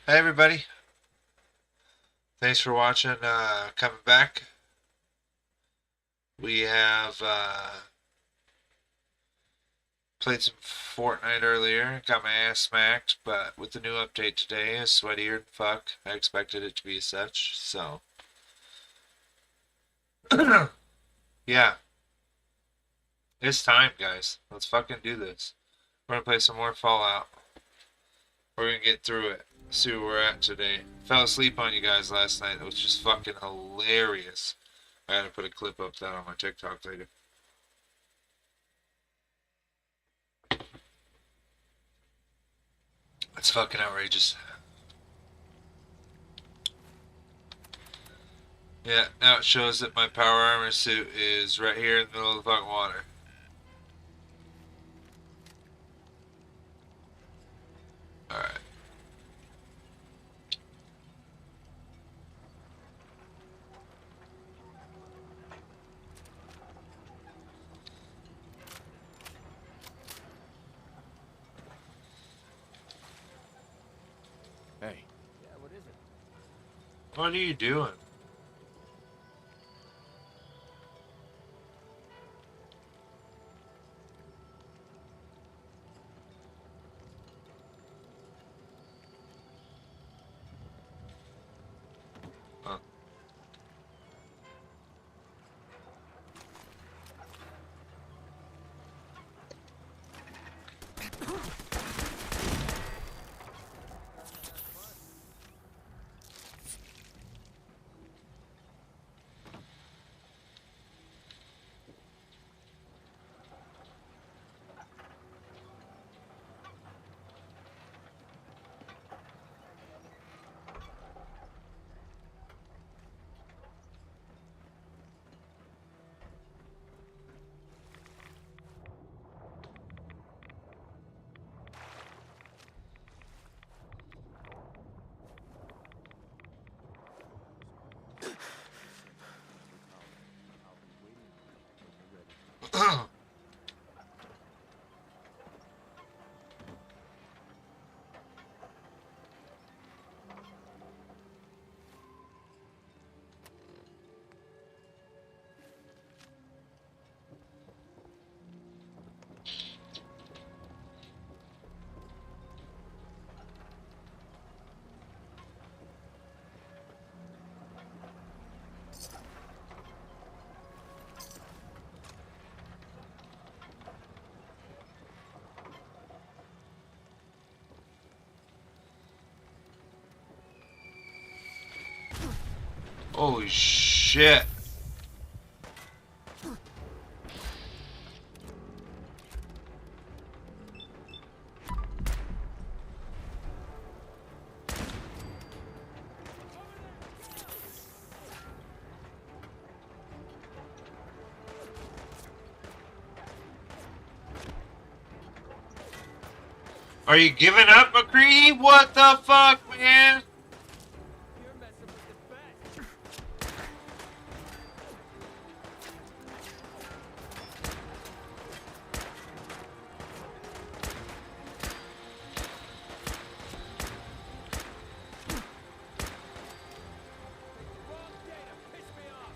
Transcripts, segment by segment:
Hey everybody, thanks for watching, coming back. We have played some Fortnite earlier, got my ass smacked, but with the new update today, is sweatier than fuck. I expected it to be as such, so yeah, it's time guys. Let's fucking do this. We're gonna play some more Fallout. We're gonna get through it, see where we're at today. Fell asleep on you guys last night, it was just fucking hilarious. I gotta put a clip up that on my TikTok later. It's fucking outrageous. Yeah, now it shows that my power armor suit is right here in the middle of the fucking water. Alright. Hey. Yeah, what is it? What are you doing? Huh. Holy shit. Are you giving up, McCready? What the fuck, man? You're messing with the best. Wrong day to piss me off.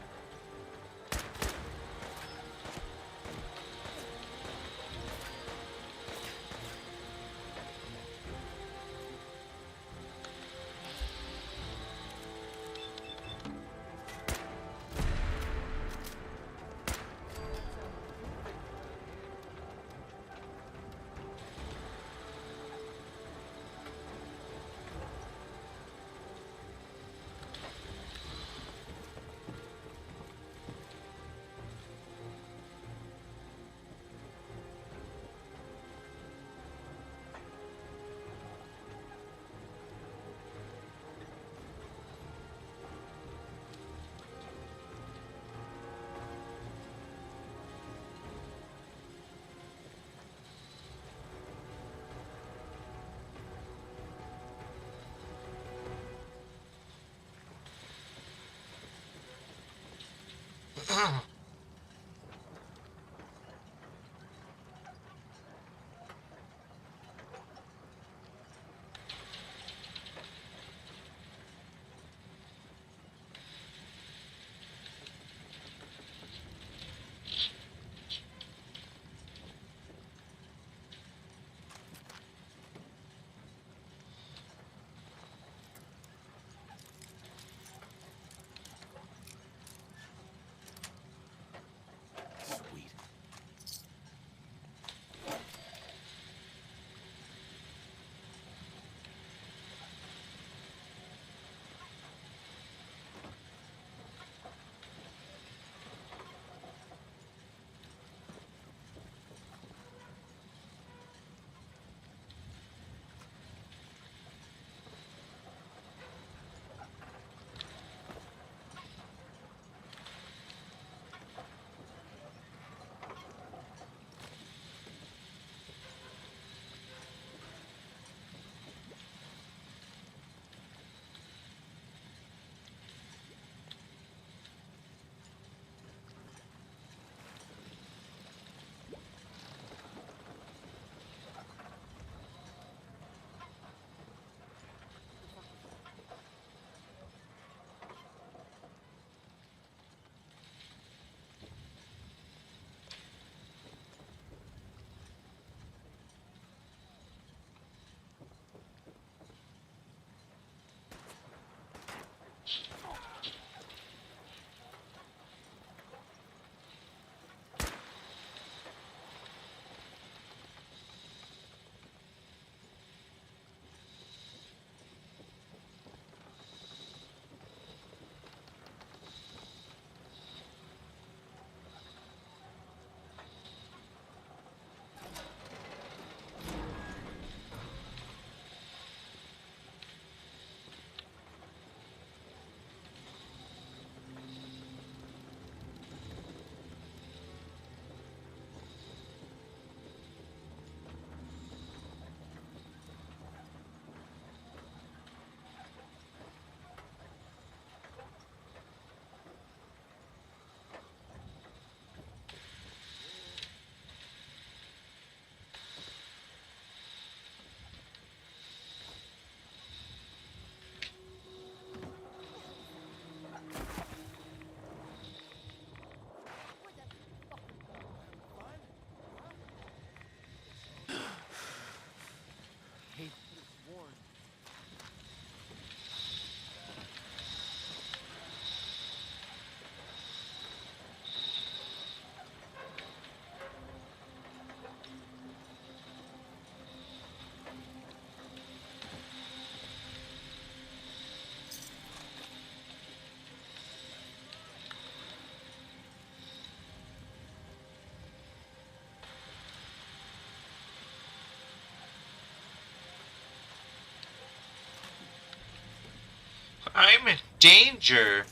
I'm in danger.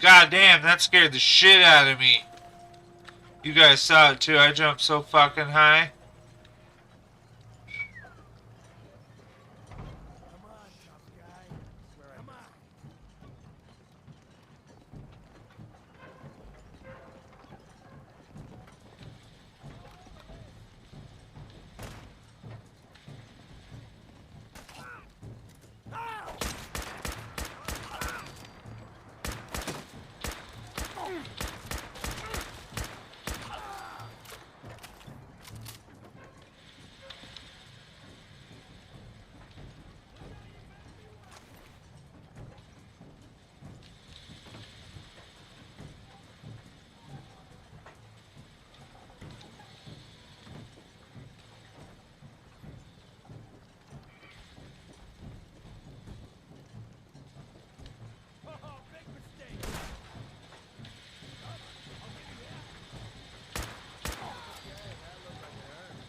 God damn, that scared the shit out of me. You guys saw it too. I jumped so fucking high. Come on, tough guy. Swear Come on. Oh, big mistake. I'll give you that. Okay, that looked like it hurt.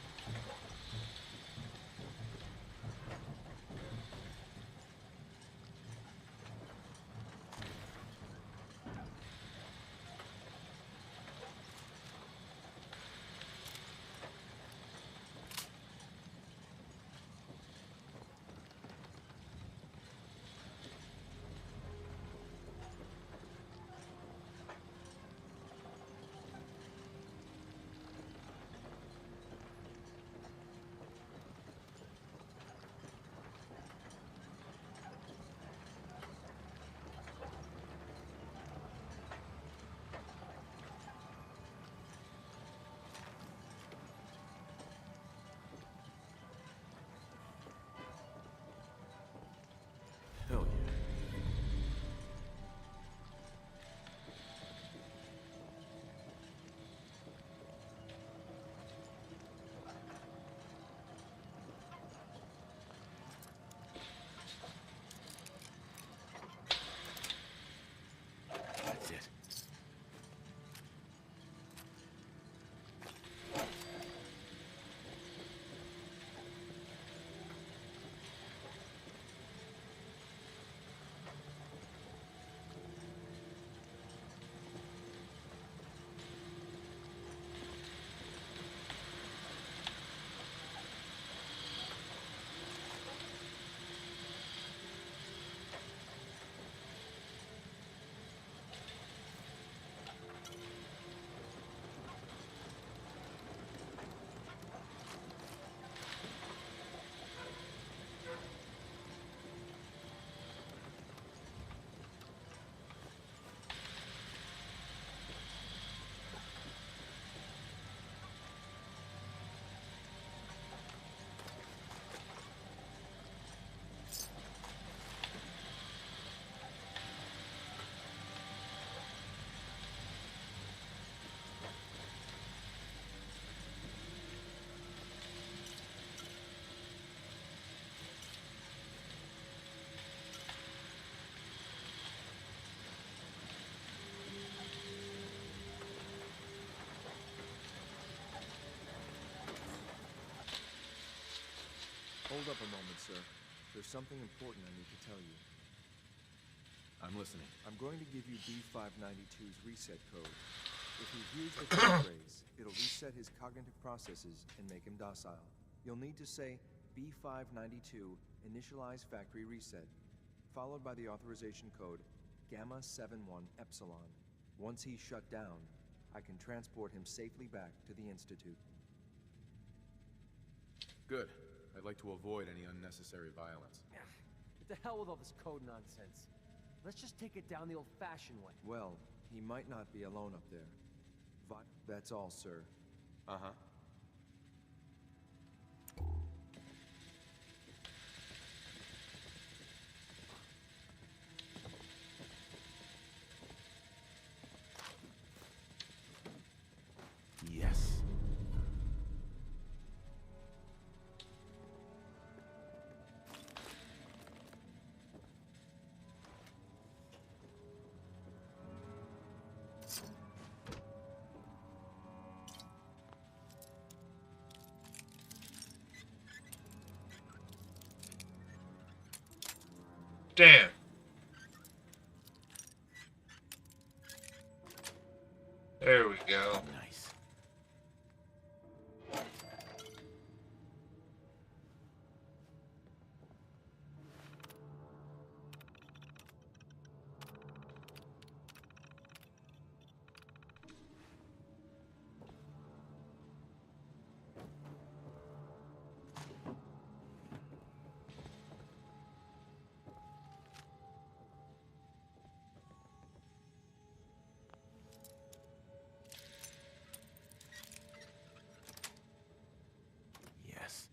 Hell yeah. That's it. Hold up a moment, sir. There's something important I need to tell you. I'm listening. I'm going to give you B592's reset code. If he hears the code phrase, it'll reset his cognitive processes and make him docile. You'll need to say B592 initialize factory reset, followed by the authorization code Gamma 71 Epsilon. Once he's shut down, I can transport him safely back to the Institute. Good. I'd like to avoid any unnecessary violence. What the hell with all this code nonsense? Let's just take it down the old-fashioned way. Well, he might not be alone up there. That's all, sir. Uh-huh. Yes. Damn. There we go. Nice. Yes.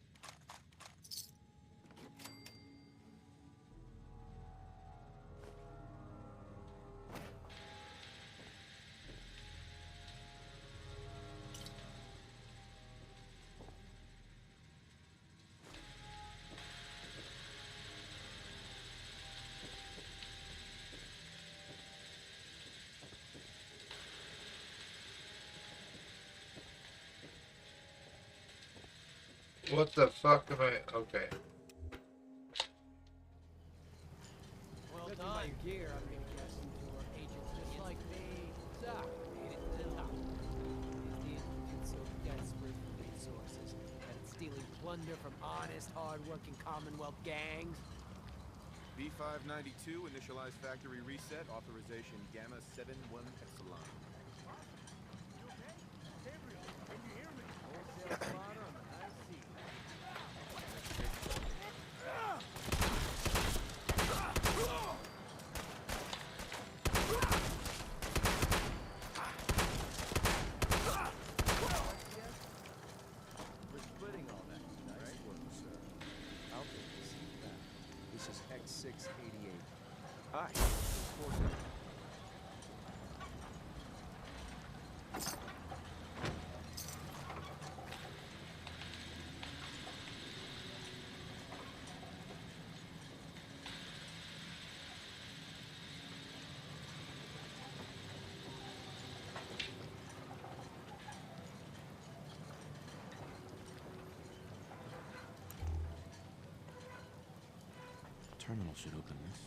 What the fuck am I? Okay. Well done. My gear, I'm gonna guess you two are agents just like me. So, made it to the top. These days we get so desperate for resources that it's stealing plunder from honest, hard-working Commonwealth gangs. B592, initialize factory reset, authorization Gamma 71 Epsilon. Wholesale slaughter on the high seas. We're splitting all that. Nice work, sir. I'll take the seat back. This is X688. Hi. Reporting. Terminal should open this.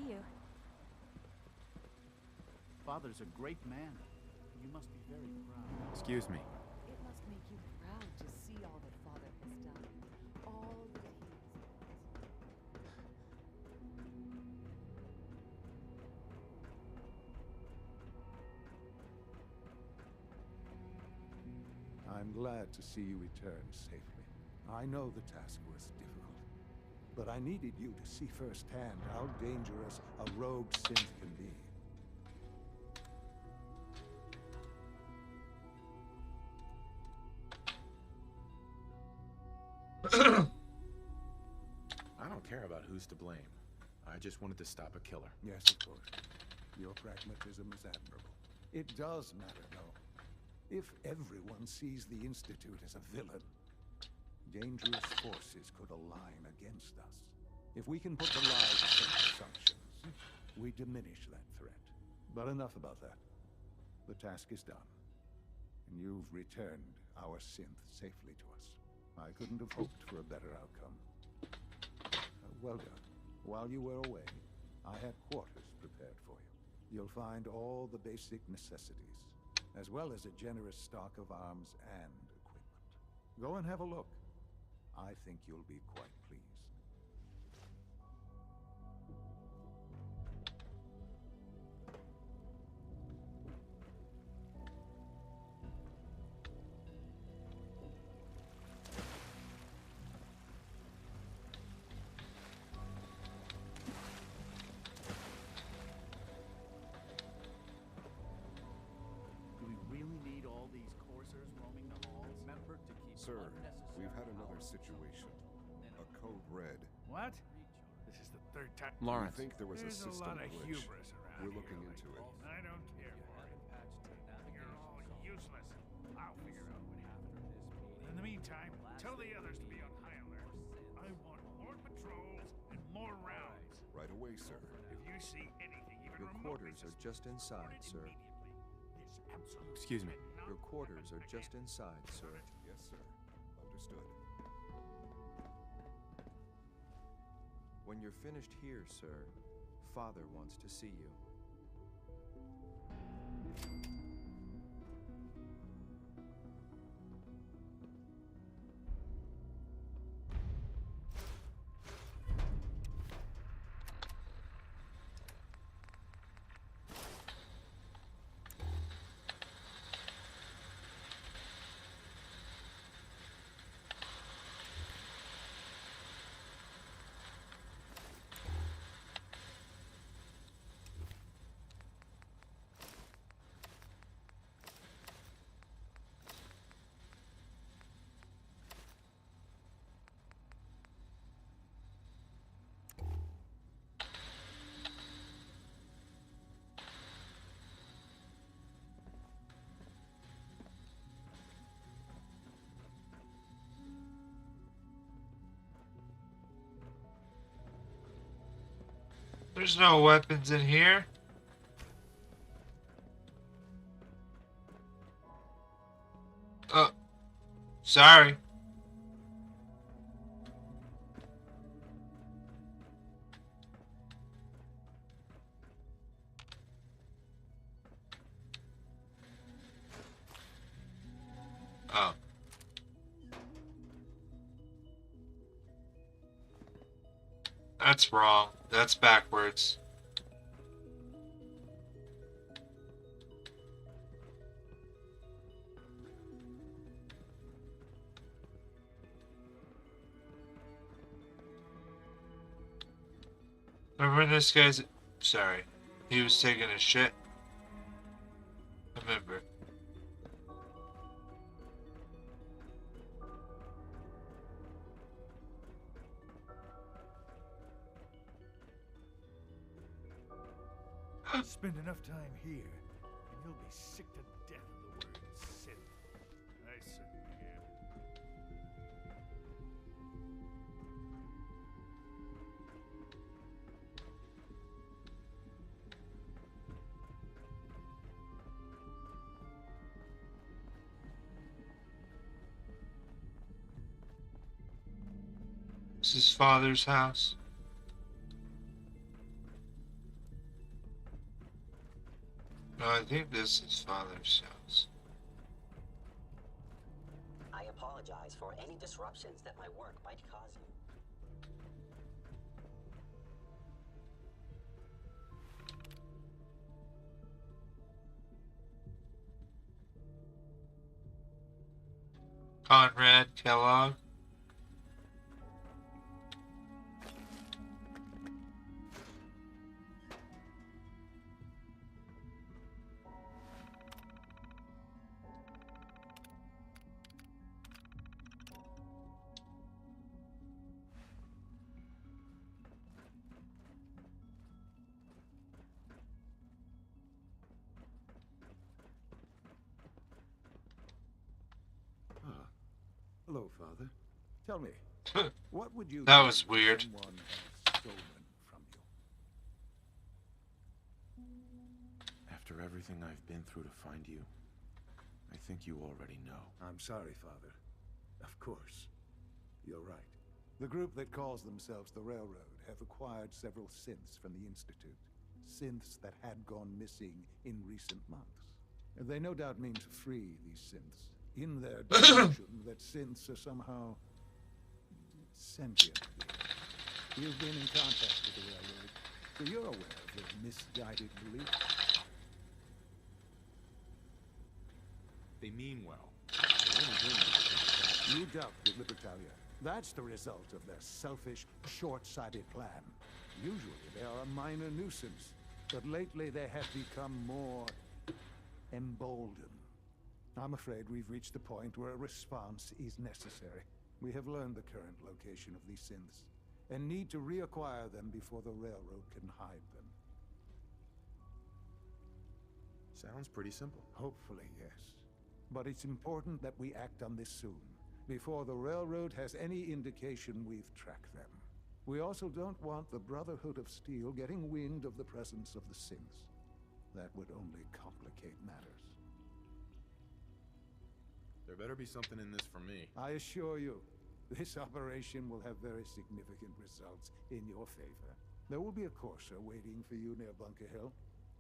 see you. Father's a great man. You must be very proud. Excuse me. It must make you proud to see all that Father has done. All that he has. I'm glad to see you return safely. I know the task was difficult, but I needed you to see firsthand how dangerous a rogue synth can be. I don't care about who's to blame. I just wanted to stop a killer. Yes, of course. Your pragmatism is admirable. It does matter, though. If everyone sees the Institute as a villain, dangerous forces could align against us. If we can put the lies of assumptions, we diminish that threat. But enough about that. The task is done. And you've returned our synth safely to us. I couldn't have hoped for a better outcome. Well done. While you were away, I had quarters prepared for you. You'll find all the basic necessities, as well as a generous stock of arms and equipment. Go and have a look. I think you'll be quite pleased. Do we really need all these coursers roaming the halls? Remember to keep Sir, unnecessary we've had another power situation. and A code red. What? This is the third time. We Lawrence. think there was a There's a system lot of glitch. hubris around We're here looking into it. I don't care for it. You're all useless. I'll figure out what happened. In the meantime, tell the others to be on high alert. I want more patrols and more rounds. Right away, sir. If you see anything even Your remotely quarters are just inside, suspicious, sir. immediately. This absolute Excuse me. cannot Your quarters happen are just again. inside, sir. Yes, sir. Understood. When you're finished here, sir, Father wants to see you. There's no weapons in here. Oh, sorry. Oh. That's wrong. That's backwards. Remember when this guy's... Sorry. He was taking a shit? Remember. Spend enough time here, and you'll be sick to death of the word synth. I certainly am. This is Father's house. think this is Father's house. I apologize for any disruptions that my work might cause you. Conrad Kellogg. Hello, Father. Tell me, what would you That do was if weird. someone had stolen from you? After everything I've been through to find you, I think you already know. I'm sorry, Father. Of course. You're right. The group that calls themselves the Railroad have acquired several synths from the Institute. Synths that had gone missing in recent months. And they no doubt mean to free these synths. In their delusion that synths are somehow sentient beings. You've been in contact with the Railroad, so you're aware of their misguided beliefs. They mean well. They're only doing it. You doubt the Libertalia. That's the result of their selfish, short-sighted plan. Usually they are a minor nuisance, but lately they have become more emboldened. I'm afraid we've reached the point where a response is necessary. We have learned the current location of these synths, and need to reacquire them before the Railroad can hide them. Sounds pretty simple. Hopefully, yes. But it's important that we act on this soon, before the Railroad has any indication we've tracked them. We also don't want the Brotherhood of Steel getting wind of the presence of the synths. That would only complicate matters. There better be something in this for me. I assure you, this operation will have very significant results in your favor. There will be a courser waiting for you near Bunker Hill.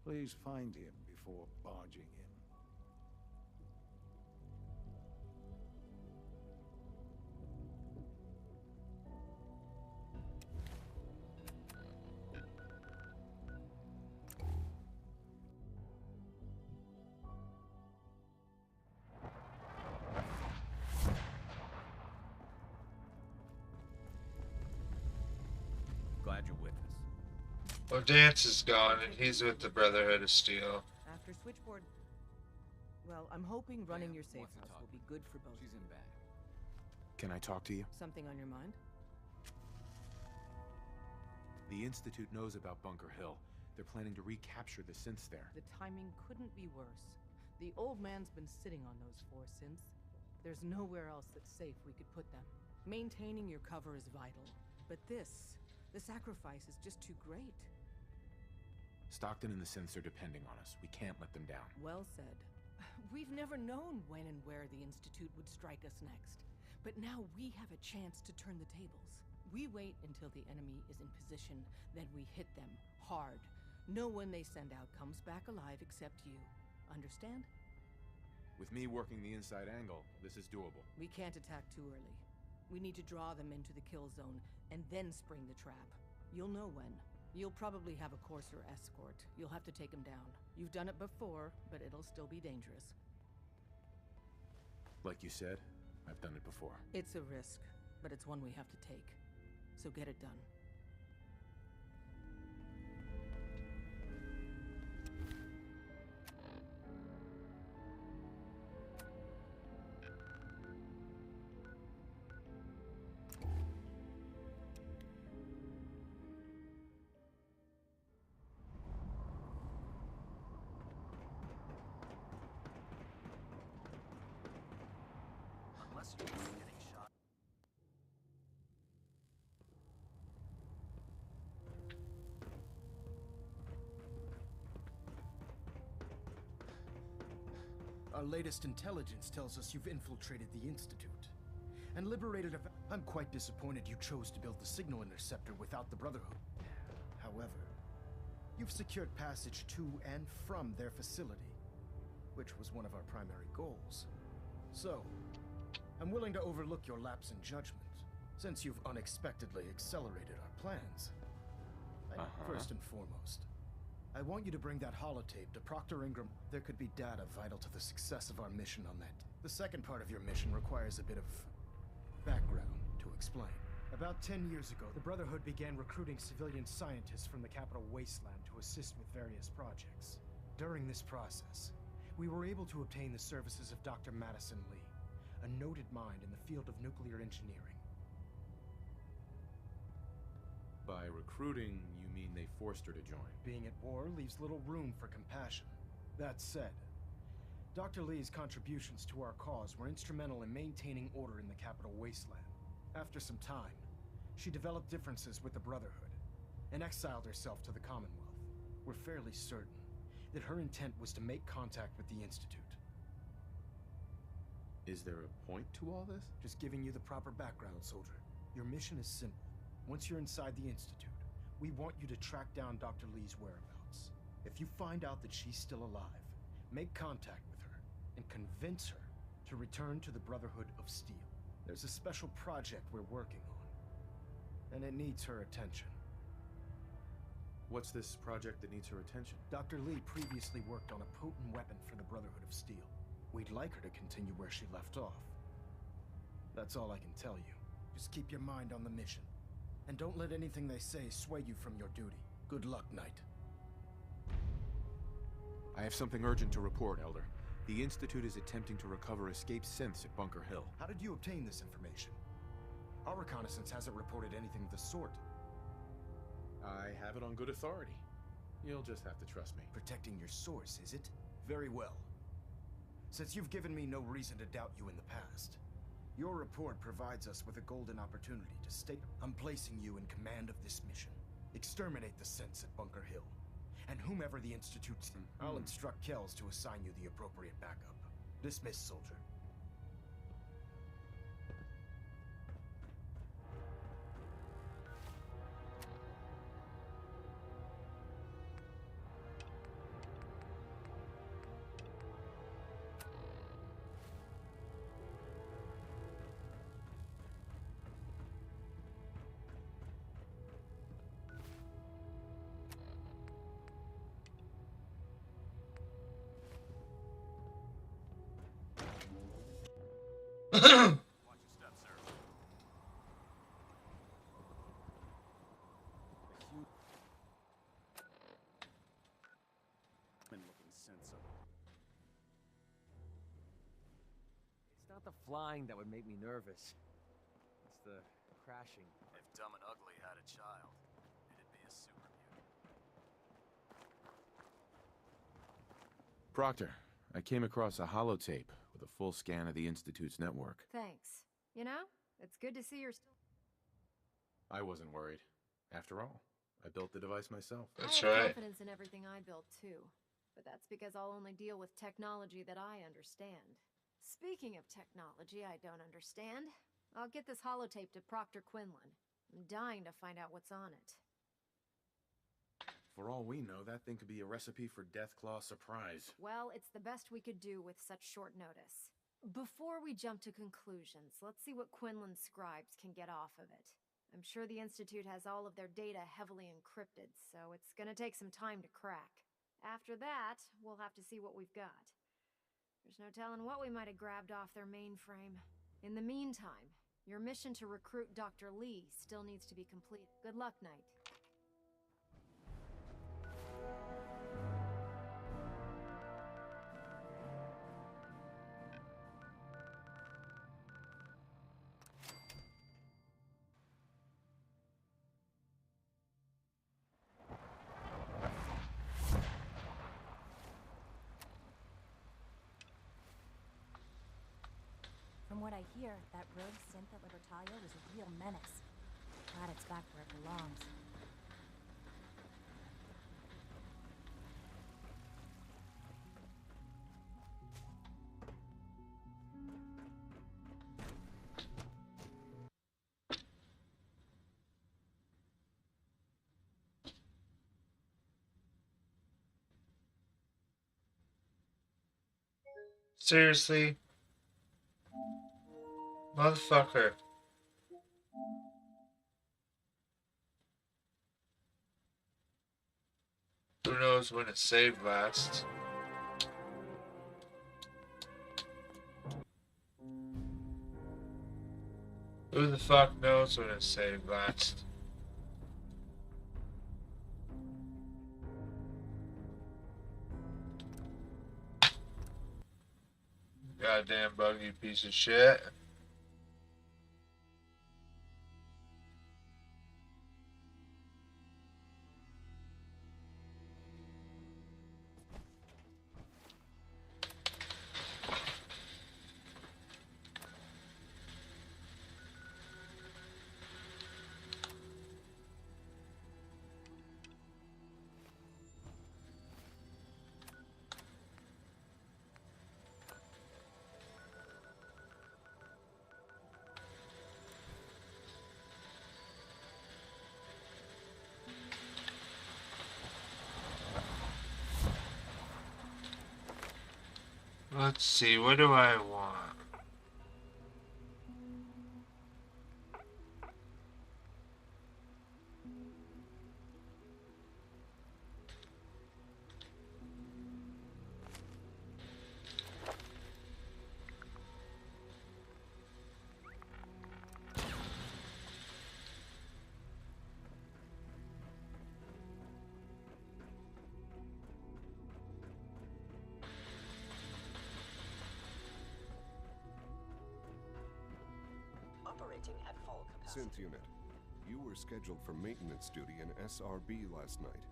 Please find him before barging in. Glad you're with us. Well, Dance is gone, and he's with the Brotherhood of Steel. After switchboard. Well, I'm hoping running Damn, your safe wants to house talk. will be good for both. She's in back. Can I talk to you? Something on your mind? The Institute knows about Bunker Hill. They're planning to recapture the synths there. The timing couldn't be worse. The old man's been sitting on those 4 synths. There's nowhere else that's safe we could put them. Maintaining your cover is vital. But the sacrifice is just too great. Stockton and the synths are depending on us. We can't let them down. Well said. We've never known when and where the Institute would strike us next. But now we have a chance to turn the tables. We wait until the enemy is in position, then we hit them hard. No one they send out comes back alive except you. Understand? With me working the inside angle, this is doable. We can't attack too early. We need to draw them into the kill zone, and then spring the trap. You'll know when. You'll probably have a courser escort. You'll have to take them down. You've done it before, but it'll still be dangerous. Like you said, I've done it before. It's a risk, but it's one we have to take. So get it done. Unless you're getting shot. Our latest intelligence tells us you've infiltrated the Institute and liberated a... I'm quite disappointed you chose to build the signal interceptor without the Brotherhood. However, you've secured passage to and from their facility. which was one of our primary goals. So, I'm willing to overlook your lapse in judgment, since you've unexpectedly accelerated our plans. First and foremost, I want you to bring that holotape to Proctor Ingram. There could be data vital to the success of our mission on that. The second part of your mission requires a bit of background to explain. About 10 years ago, the Brotherhood began recruiting civilian scientists from the capital wasteland to assist with various projects. During this process, we were able to obtain the services of Dr. Madison Lee, a noted mind in the field of nuclear engineering. By recruiting, you mean they forced her to join? Being at war leaves little room for compassion. That said, Dr. Lee's contributions to our cause were instrumental in maintaining order in the capital wasteland. After some time, she developed differences with the Brotherhood and exiled herself to the Commonwealth. We're fairly certain that her intent was to make contact with the Institute. Is there a point to all this? Just giving you the proper background, soldier. Your mission is simple. Once you're inside the Institute, we want you to track down Dr. Lee's whereabouts. If you find out that she's still alive, make contact with her and convince her to return to the Brotherhood of Steel. There's a special project we're working on, and it needs her attention. What's this project that needs her attention? Dr. Lee previously worked on a potent weapon for the Brotherhood of Steel. We'd like her to continue where she left off. That's all I can tell you. Just keep your mind on the mission. And don't let anything they say sway you from your duty. Good luck, Knight. I have something urgent to report, Elder. The Institute is attempting to recover escaped synths at Bunker Hill. How did you obtain this information? Our reconnaissance hasn't reported anything of the sort. I have it on good authority. You'll just have to trust me. Protecting your source, is it? Very well. Since you've given me no reason to doubt you in the past, your report provides us with a golden opportunity to state I'm placing you in command of this mission. Exterminate the synths at Bunker Hill. And whomever the Institute's I'll instruct Kells to assign you the appropriate backup. Dismissed, soldier. Watch your step, sir. Looking sensor. It's not the flying that would make me nervous. It's the crashing. If Dumb and Ugly had a child, it'd be a super mutant. Proctor, I came across a holotape with a full scan of the Institute's network. Thanks. You know, it's good to see you're still... I wasn't worried. After all, I built the device myself. That's I have right. confidence in everything I build, too. But that's because I'll only deal with technology that I understand. Speaking of technology I don't understand, I'll get this holotape to Proctor Quinlan. I'm dying to find out what's on it. For all we know, that thing could be a recipe for Deathclaw surprise. Well, it's the best we could do with such short notice. Before we jump to conclusions, let's see what Quinlan's scribes can get off of it. I'm sure the Institute has all of their data heavily encrypted, so it's gonna take some time to crack. After that, we'll have to see what we've got. There's no telling what we might have grabbed off their mainframe. In the meantime, your mission to recruit Dr. Lee still needs to be completed. Good luck, Knight. From what I hear, that rogue synth at Libertalia was a real menace. Glad it's back where it belongs. Seriously? Motherfucker. Who knows when it's saved last? Who the fuck knows when it's saved last? Goddamn buggy piece of shit. Let's see, what do I want? Operating at full capacity. Synth unit, you were scheduled for maintenance duty in SRB last night.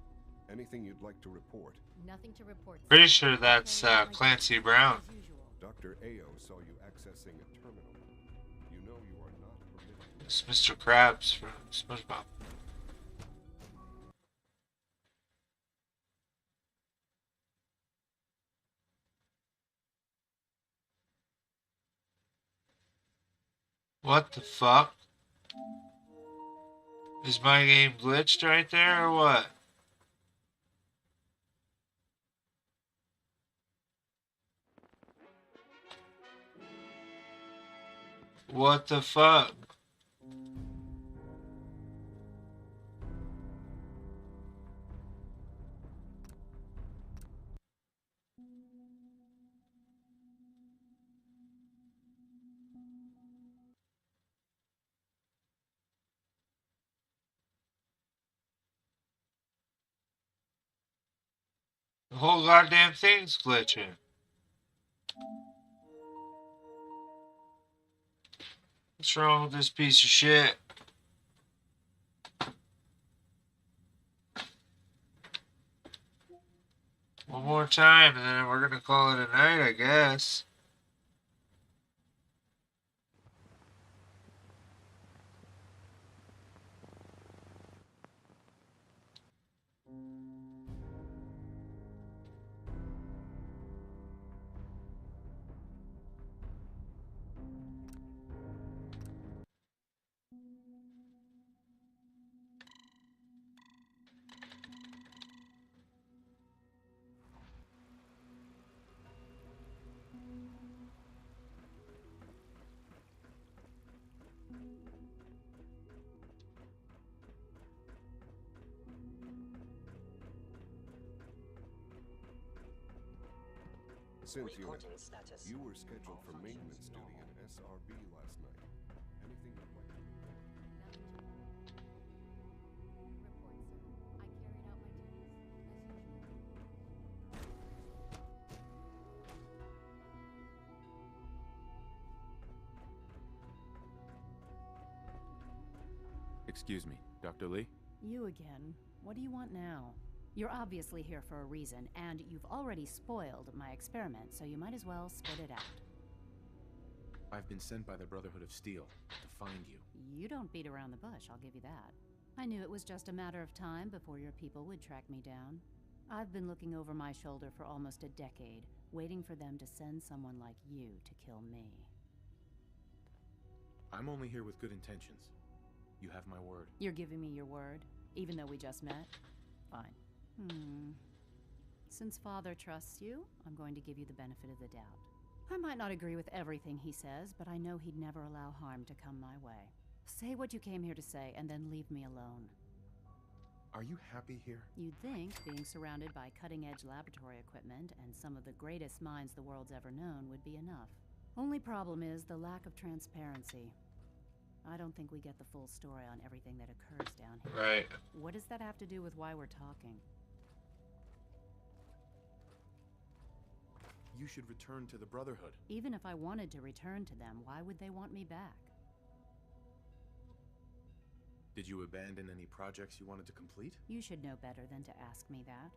Anything you'd like to report? Nothing to report. Pretty sure that's Clancy Brown. Dr. Ao saw you accessing a terminal. You know you are not permitted. It's Mr. Krabs from SpongeBob. What the fuck? Is my game glitched right there or what? What the fuck? The whole goddamn thing's glitching. What's wrong with this piece of shit? One more time and then we're gonna call it a night, I guess. Synth unit, Reporting status. you were scheduled for maintenance duty in SRB last night. Anything you'd like to report? Excuse me, Dr. Lee? You again. What do you want now? You're obviously here for a reason, and you've already spoiled my experiment, so you might as well spit it out. I've been sent by the Brotherhood of Steel to find you. You don't beat around the bush, I'll give you that. I knew it was just a matter of time before your people would track me down. I've been looking over my shoulder for almost a decade, waiting for them to send someone like you to kill me. I'm only here with good intentions. You have my word. You're giving me your word, even though we just met? Fine. Since Father trusts you, I'm going to give you the benefit of the doubt. I might not agree with everything he says, but I know he'd never allow harm to come my way. Say what you came here to say, and then leave me alone. Are you happy here? You'd think being surrounded by cutting-edge laboratory equipment and some of the greatest minds the world's ever known would be enough. Only problem is the lack of transparency. I don't think we get the full story on everything that occurs down here. Right. What does that have to do with why we're talking? You should return to the Brotherhood. Even if I wanted to return to them, why would they want me back? Did you abandon any projects you wanted to complete? You should know better than to ask me that.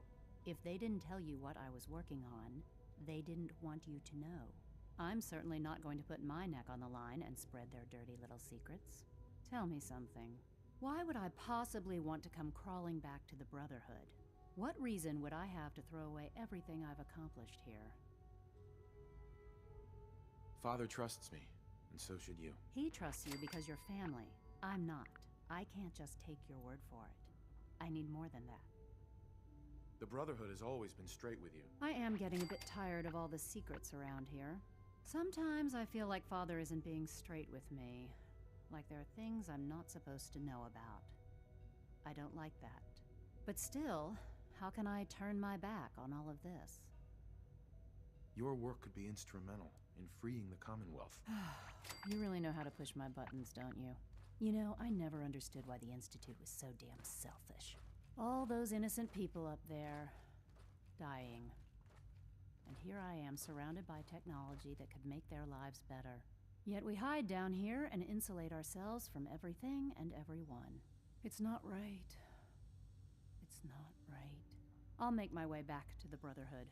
If they didn't tell you what I was working on, they didn't want you to know. I'm certainly not going to put my neck on the line and spread their dirty little secrets. Tell me something. Why would I possibly want to come crawling back to the Brotherhood? What reason would I have to throw away everything I've accomplished here? Father trusts me, and so should you. He trusts you because you're family. I'm not. I can't just take your word for it. I need more than that. The Brotherhood has always been straight with you. I am getting a bit tired of all the secrets around here. Sometimes I feel like Father isn't being straight with me. Like there are things I'm not supposed to know about. I don't like that. But still, how can I turn my back on all of this? Your work could be instrumental in freeing the Commonwealth. You really know how to push my buttons, don't you? You know, I never understood why the Institute was so damn selfish. All those innocent people up there, dying. And here I am, surrounded by technology that could make their lives better. Yet we hide down here and insulate ourselves from everything and everyone. It's not right. It's not right. I'll make my way back to the Brotherhood.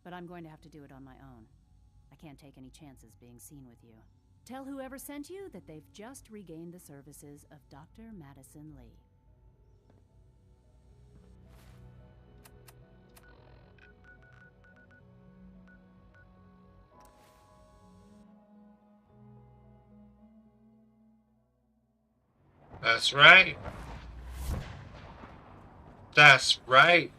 But I'm going to have to do it on my own. I can't take any chances being seen with you. Tell whoever sent you that they've just regained the services of Dr. Madison Lee. That's right. That's right.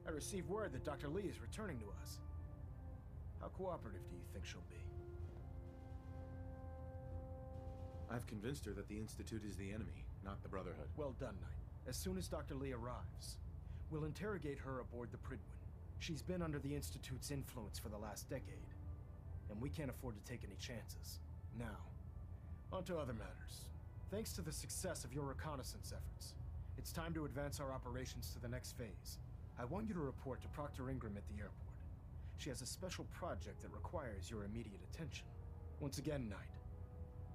I received word that Dr. Lee is returning to us. How cooperative do you think she'll be? I've convinced her that the Institute is the enemy, not the Brotherhood. Well done, Knight. As soon as Dr. Lee arrives, we'll interrogate her aboard the Pridwin. She's been under the Institute's influence for the last decade, and we can't afford to take any chances. Now, on to other matters. Thanks to the success of your reconnaissance efforts, it's time to advance our operations to the next phase. I want you to report to Proctor Ingram at the airport. She has a special project that requires your immediate attention. Once again, Knight,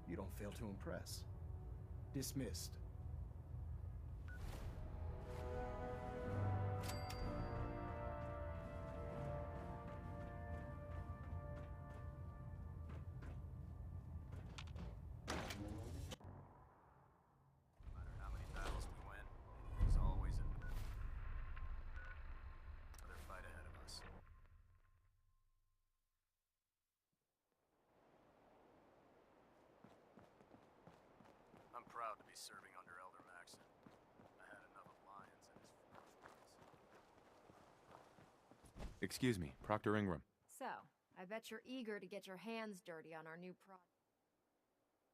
you don't fail to impress. Dismissed. I'm proud to be serving under Elder Maxon. I had enough of Lyons and his forgeries. Excuse me, Proctor Ingram. So, I bet you're eager to get your hands dirty on our new project.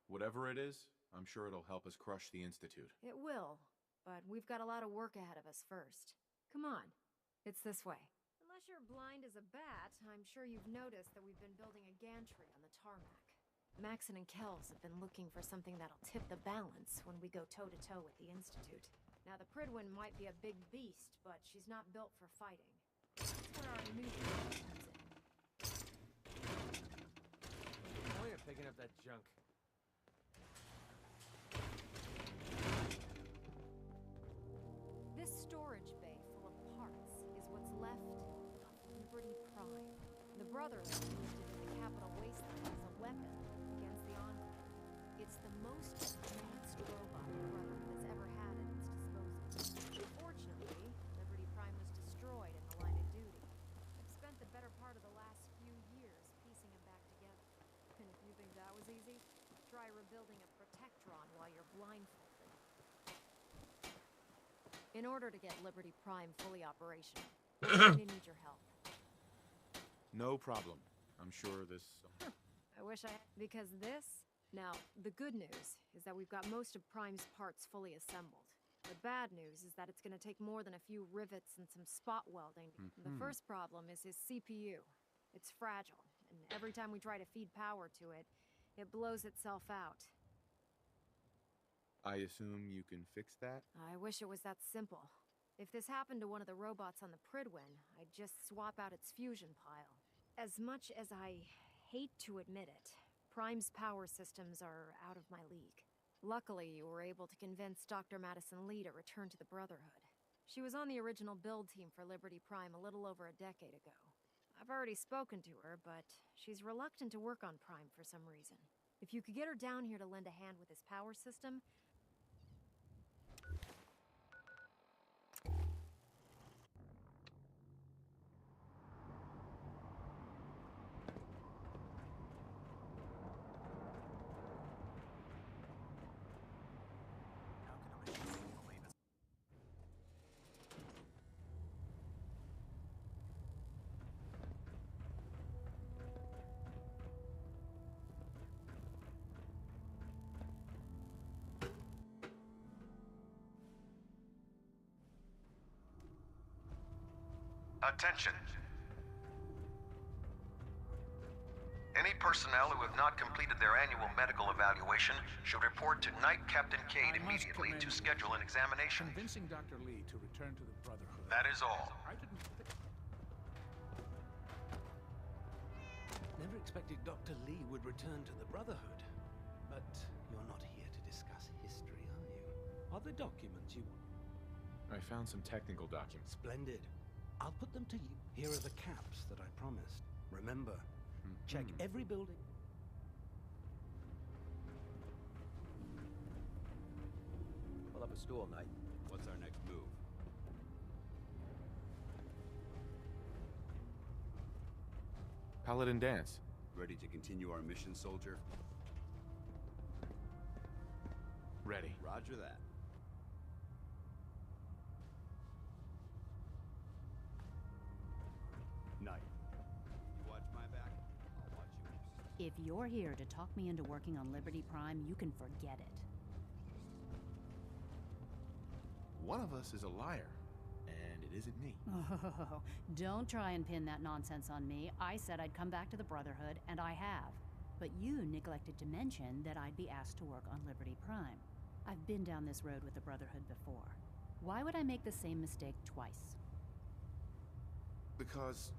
Whatever it is, I'm sure it'll help us crush the Institute. It will, but we've got a lot of work ahead of us first. Come on, it's this way. Unless you're blind as a bat, I'm sure you've noticed that we've been building a gantry on the tarmac. Maxon and Kells have been looking for something that'll tip the balance when we go toe-to-toe with the Institute. Now, the Pridwin might be a big beast, but she's not built for fighting. That's where our new comes in. Oh, you're picking up that junk. This storage bay full of parts is what's left of Liberty Prime. The Brotherhood used it in the Capital Wasteland as a weapon against the Enclave. It's the most advanced robot the Brotherhood has ever had at its disposal. Unfortunately, Liberty Prime was destroyed in the line of duty. I've spent the better part of the last few years piecing try rebuilding a protectron while you're blindfolded. In order to get Liberty Prime fully operational, I'm going to need your help. No problem. I'm sure this... I wish I had, because this... Now, the good news is that we've got most of Prime's parts fully assembled. The bad news is that it's going to take more than a few rivets and some spot welding. The first problem is his CPU. It's fragile, and every time we try to feed power to it, it blows itself out. I assume you can fix that? I wish it was that simple. If this happened to one of the robots on the Pridwin, I'd just swap out its fusion pile. As much as I hate to admit it, Prime's power systems are out of my league. Luckily, you were able to convince Dr. Madison Lee to return to the Brotherhood. She was on the original build team for Liberty Prime a little over a decade ago. I've already spoken to her, but she's reluctant to work on Prime for some reason. If you could get her down here to lend a hand with his power system... Attention. Any personnel who have not completed their annual medical evaluation should report to Knight Captain Cade immediately to schedule an examination. Convincing Dr. Lee to return to the Brotherhood. That is all. I didn't... Never expected Dr. Lee would return to the Brotherhood. But you're not here to discuss history, are you? Are there documents you want? I found some technical documents. Splendid. I'll put them to you. Here are the caps that I promised. Remember, check every building. Pull up a stool, Knight. What's our next move? Paladin dance. Ready to continue our mission, soldier? Ready. Roger that. Knight. You watch my back, I'll watch yours. If you're here to talk me into working on Liberty Prime, you can forget it. One of us is a liar, and it isn't me. Oh, don't try and pin that nonsense on me. I said I'd come back to the Brotherhood, and I have. But you neglected to mention that I'd be asked to work on Liberty Prime. I've been down this road with the Brotherhood before. Why would I make the same mistake twice? Because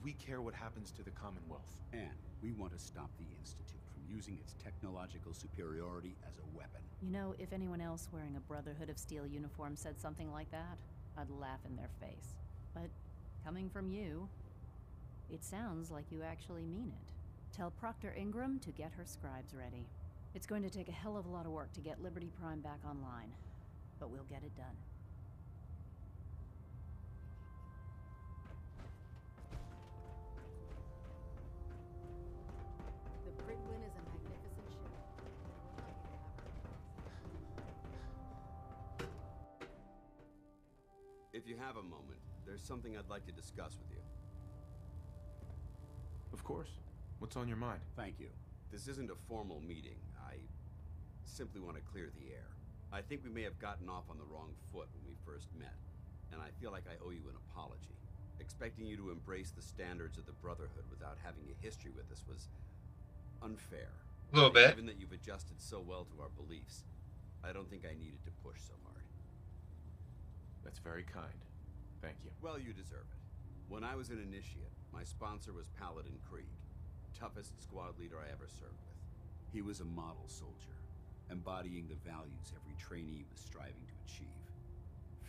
we care what happens to the Commonwealth. And we want to stop the Institute from using its technological superiority as a weapon. You know, if anyone else wearing a Brotherhood of Steel uniform said something like that, I'd laugh in their face. But coming from you, it sounds like you actually mean it. Tell Proctor Ingram to get her scribes ready. It's going to take a hell of a lot of work to get Liberty Prime back online, but we'll get it done. The Pridwin is a magnificent ship. If you have a moment, there's something I'd like to discuss with you. Of course. What's on your mind? Thank you. This isn't a formal meeting. I simply want to clear the air. I think we may have gotten off on the wrong foot when we first met, and I feel like I owe you an apology. Expecting you to embrace the standards of the Brotherhood without having a history with us was unfair. A little bit. Given that you've adjusted so well to our beliefs, I don't think I needed to push so hard. That's very kind. Thank you. Well, you deserve it. When I was an initiate, my sponsor was Paladin Krieg, toughest squad leader I ever served with. He was a model soldier, embodying the values every trainee was striving to achieve.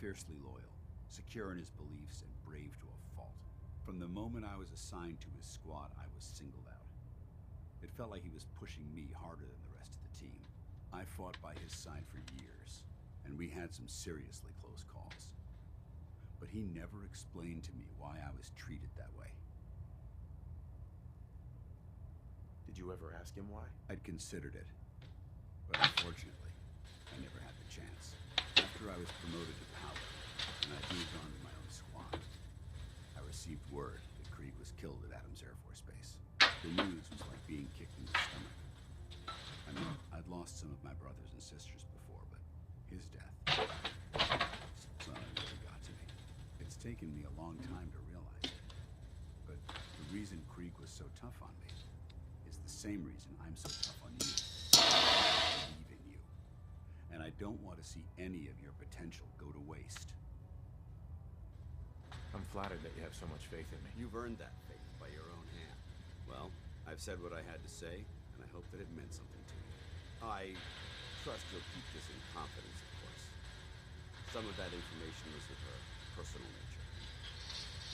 Fiercely loyal, secure in his beliefs, and brave to a fault. From the moment I was assigned to his squad, I was singled out. It felt like he was pushing me harder than the rest of the team. I fought by his side for years, and we had some seriously close calls. But he never explained to me why I was treated that way. Did you ever ask him why? I'd considered it, but unfortunately, I never had the chance. After I was promoted to Paladin, and I moved on to my own squad, I received word that Krieg was killed at Adams Air Force Base. The news was like being kicked in the stomach. I mean, I'd lost some of my brothers and sisters before, but his death, well, it really got to me. It's taken me a long time to realize it, but the reason Krieg was so tough on me is the same reason I'm so tough on you. I believe in you, and I don't want to see any of your potential go to waste. I'm flattered that you have so much faith in me. You've earned that faith by your own hand. Well, I've said what I had to say, and I hope that it meant something to you. I trust you'll keep this in confidence, of course. Some of that information was of a personal nature.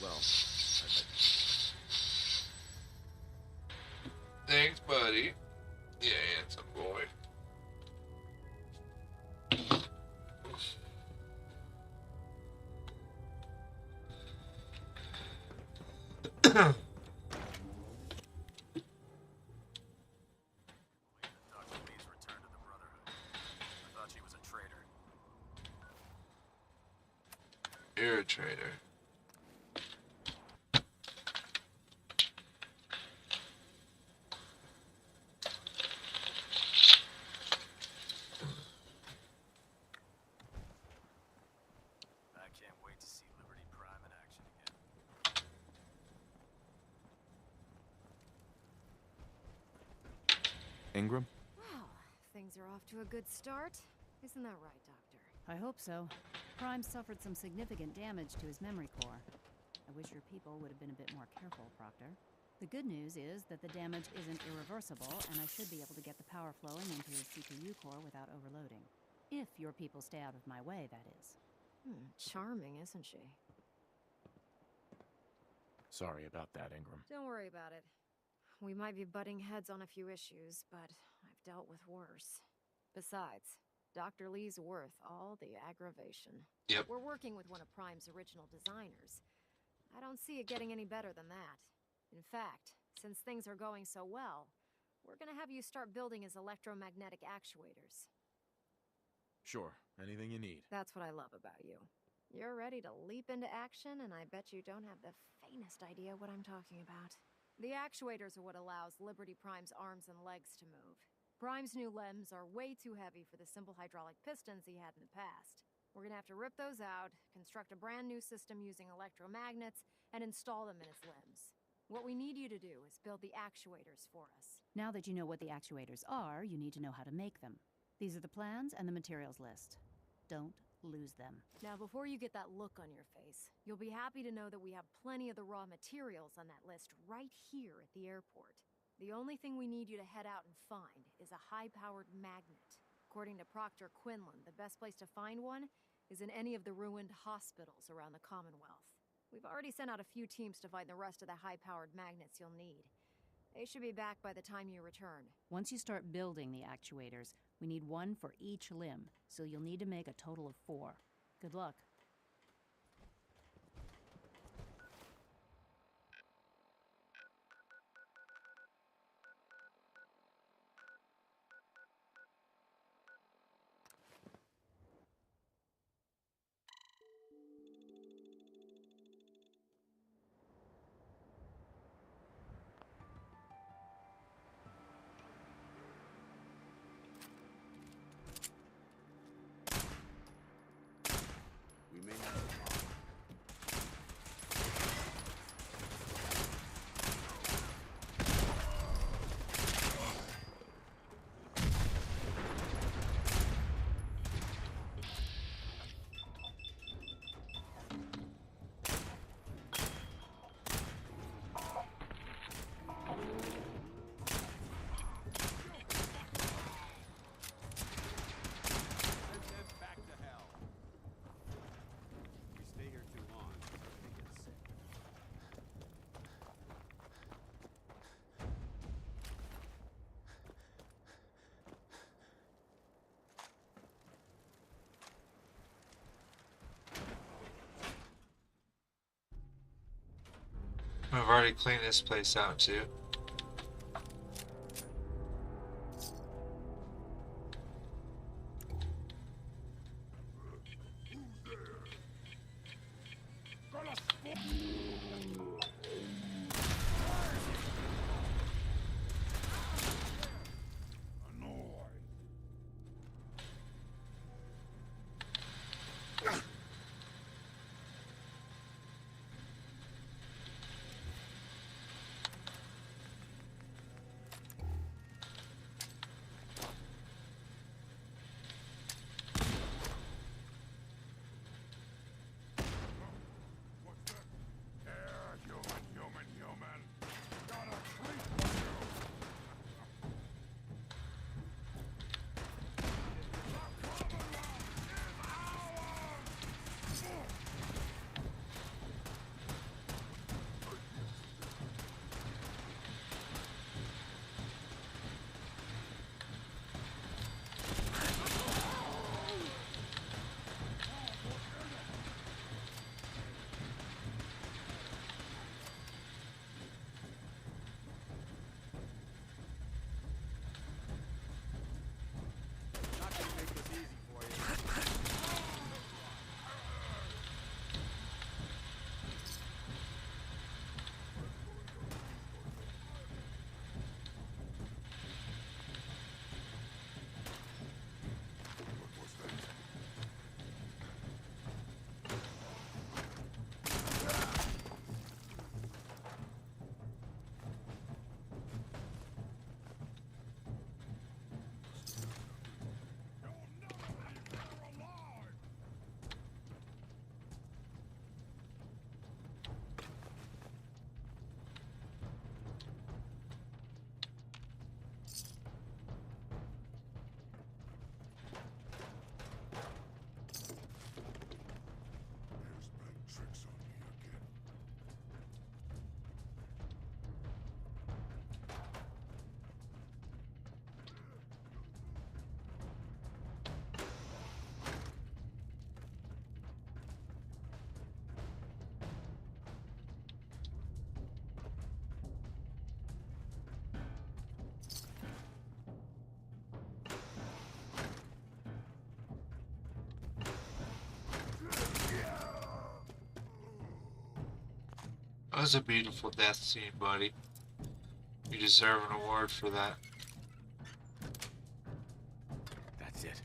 Well, I bet. Thanks, buddy. Yeah, handsome boy. Dr. Lee's return to the Brotherhood. I thought she was a traitor. You're a traitor. I can't wait to see Liberty Prime in action again. Ingram? Wow, things are off to a good start. Isn't that right, Doctor? I hope so. Prime suffered some significant damage to his memory core. I wish your people would have been a bit more careful, Proctor. The good news is that the damage isn't irreversible, and I should be able to get the power flowing into his CPU core without overloading. If your people stay out of my way, that is. Charming, isn't she? Sorry about that, Ingram. Don't worry about it. We might be butting heads on a few issues, but I've dealt with worse. Besides, Dr. Lee's worth all the aggravation. Yep. We're working with one of Prime's original designers. I don't see it getting any better than that. In fact, since things are going so well, we're gonna have you start building his electromagnetic actuators. Sure, anything you need. That's what I love about you. You're ready to leap into action, and I bet you don't have the faintest idea what I'm talking about. The actuators are what allows Liberty Prime's arms and legs to move. Prime's new limbs are way too heavy for the simple hydraulic pistons he had in the past. We're gonna have to rip those out, construct a brand new system using electromagnets, and install them in his limbs. What we need you to do is build the actuators for us. Now that you know what the actuators are, you need to know how to make them. These are the plans and the materials list. Don't lose them. Now, before you get that look on your face, you'll be happy to know that we have plenty of the raw materials on that list right here at the airport. The only thing we need you to head out and find is a high-powered magnet. According to Proctor Quinlan, the best place to find one is in any of the ruined hospitals around the Commonwealth. We've already sent out a few teams to find the rest of the high-powered magnets you'll need. They should be back by the time you return. Once you start building the actuators, we need one for each limb, so you'll need to make a total of 4. Good luck. We may have to follow. Back to hell. If we stay here too long, we're gonna get sick. I've already cleaned this place out too. was a beautiful death scene, buddy. You deserve an award for that. That's it.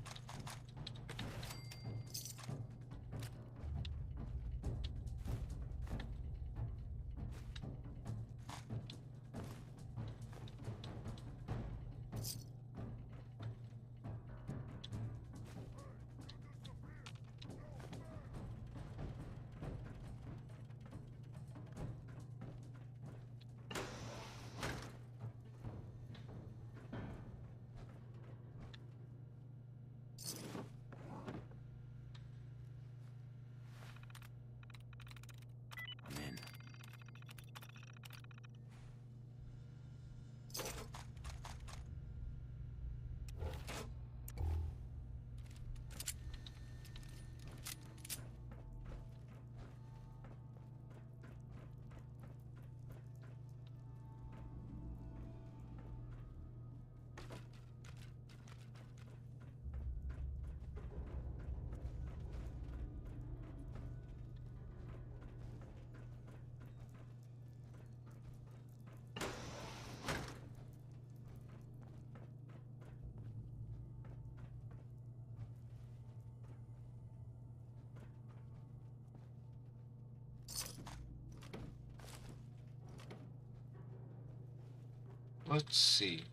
Let's see.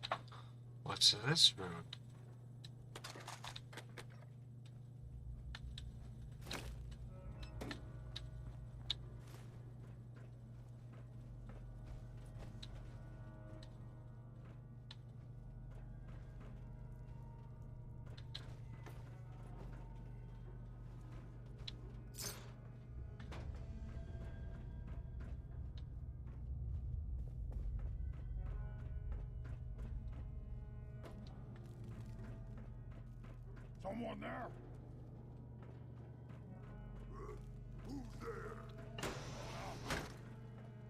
What's in this room? Someone there? Who's there?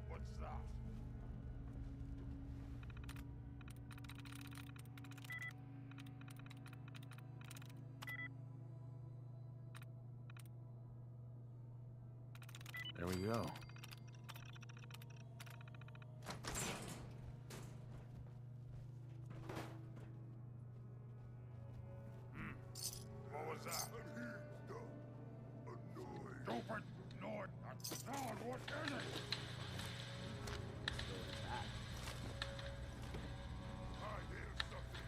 What's that? There we go. What was that? Stupid noise. That sound. What is it? I hear something.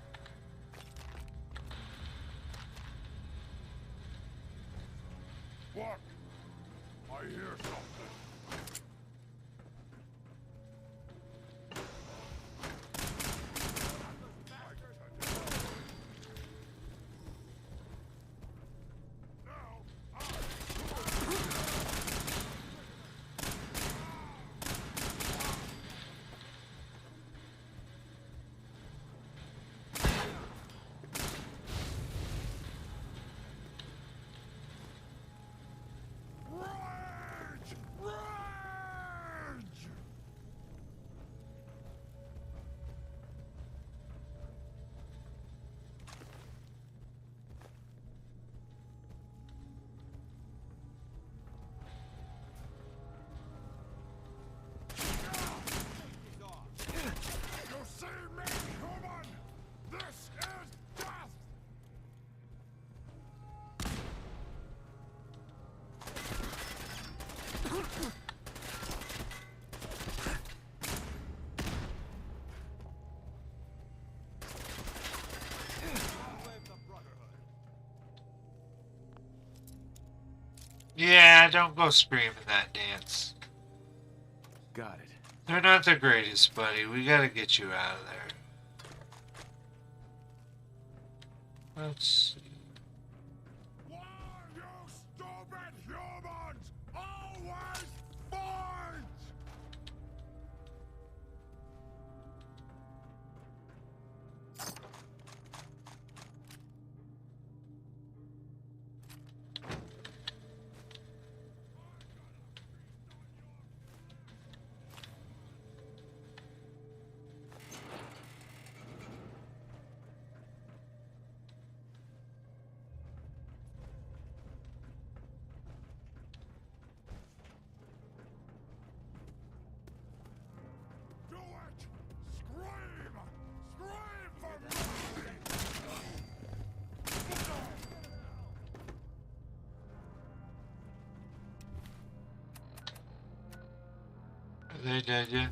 What? I hear something. Yeah, don't go screaming that dance. Got it. They're not the greatest, buddy. We gotta get you out of there. Let's see. You stupid humans! Always fight! did you?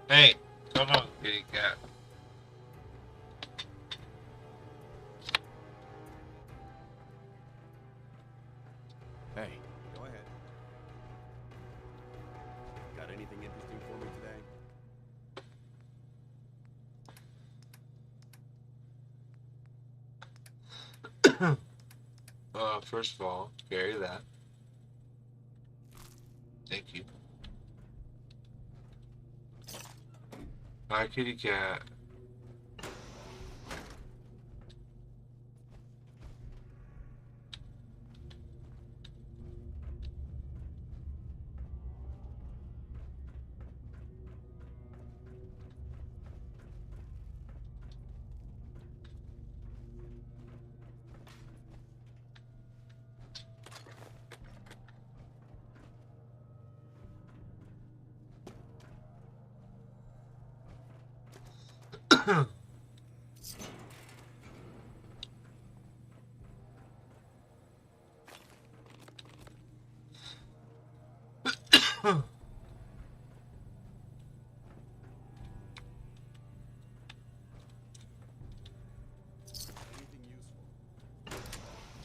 Hey, come on, kitty cat. Hey. Go ahead. Got anything interesting for me today? First of all, carry that. Thank you. Hi, kitty cat.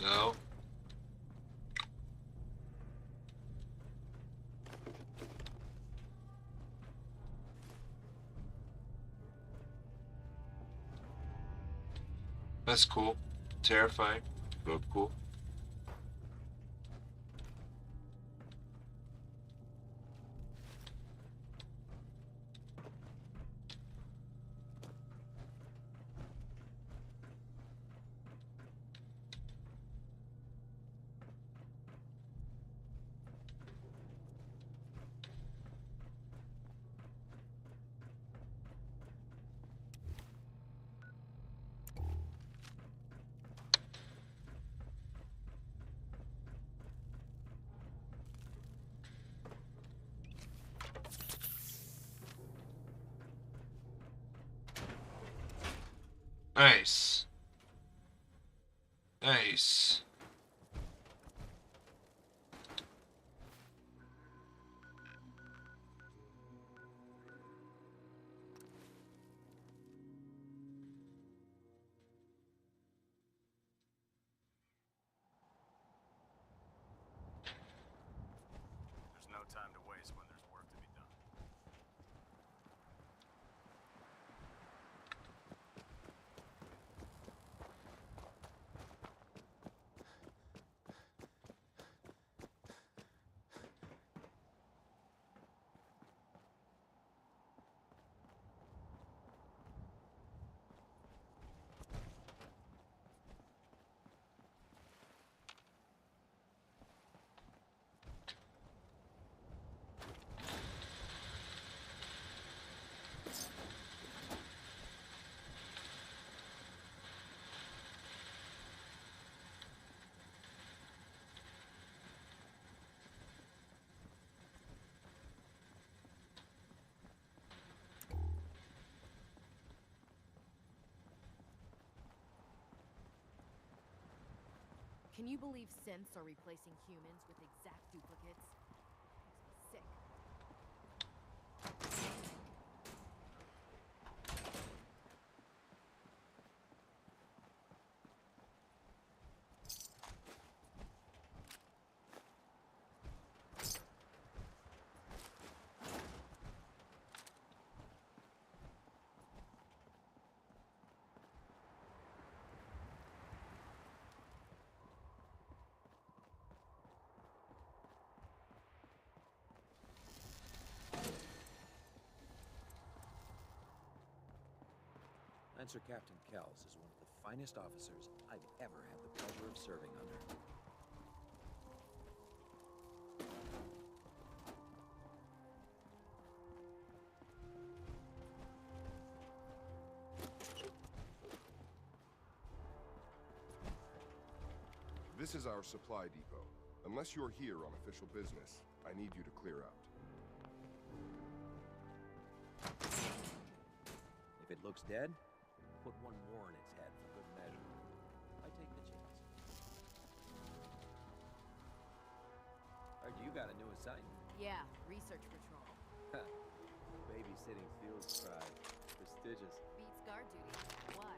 No. That's cool. Terrifying, but cool. Nice. Nice. There's no time to waste when there's work to be done. Can you believe synths are replacing humans with exact duplicates? Makes me sick. Lancer Captain Kells is one of the finest officers I've ever had the pleasure of serving under. This is our supply depot. Unless you're here on official business, I need you to clear out. If it looks dead, put one more in its head for good measure. I take the chance. Heard you got a new assignment. Yeah, research patrol. Babysitting field scribe. Prestigious. Beats guard duty. Why?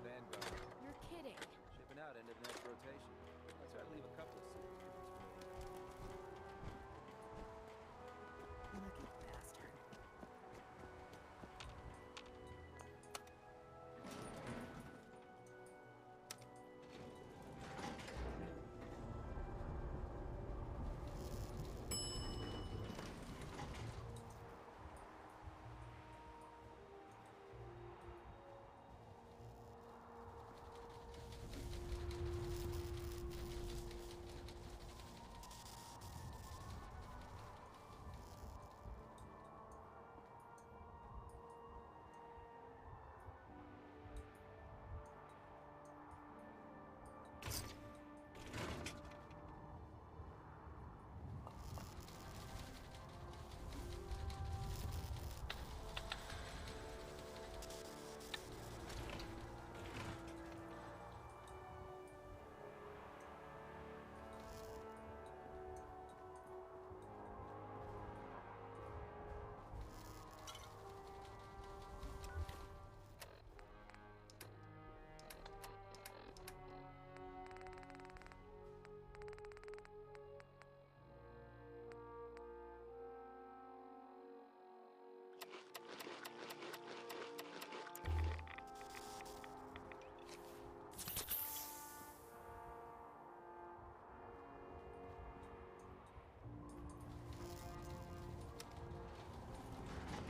Vanguard. You're kidding. Shipping out end of next rotation. Let's try to leave a couple of secrets. Lucky bastard.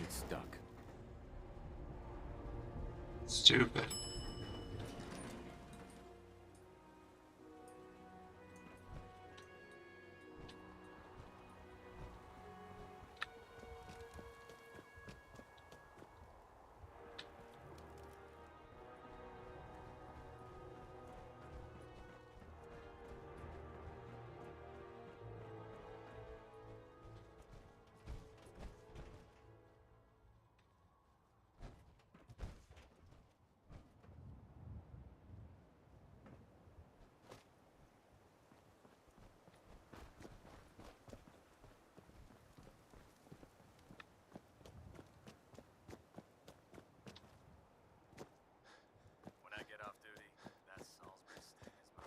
It's stuck. Stupid. When I get off duty, that's Salisbury stays mine.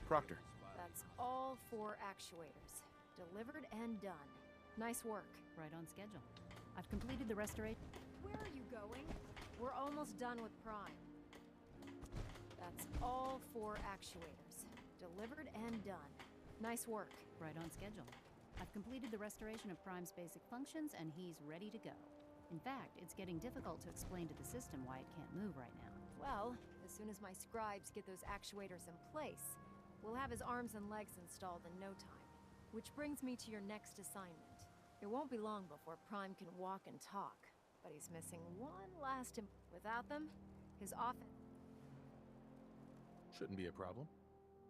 Proctor. That's all 4 actuators. Delivered and done. Nice work. Right on schedule. I've completed the restoration. Where are you going? We're almost done with Prime. That's all 4 actuators. Delivered and done. Nice work. Right on schedule. I've completed the restoration of Prime's basic functions, and he's ready to go. In fact, it's getting difficult to explain to the system why it can't move right now. Well, as soon as my scribes get those actuators in place, we'll have his arms and legs installed in no time. Which brings me to your next assignment. It won't be long before Prime can walk and talk, but he's missing one last without them, his office. Shouldn't be a problem.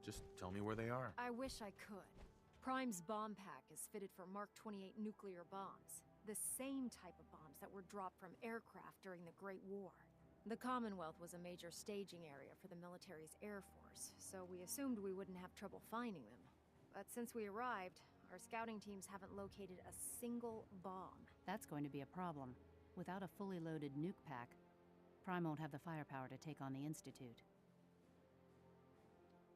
Just tell me where they are. I wish I could. Prime's bomb pack is fitted for Mark 28 nuclear bombs, the same type of bombs that were dropped from aircraft during the Great War. The Commonwealth was a major staging area for the military's Air Force, so we assumed we wouldn't have trouble finding them. But since we arrived, our scouting teams haven't located a single bomb. That's going to be a problem. Without a fully loaded nuke pack, Prime won't have the firepower to take on the Institute.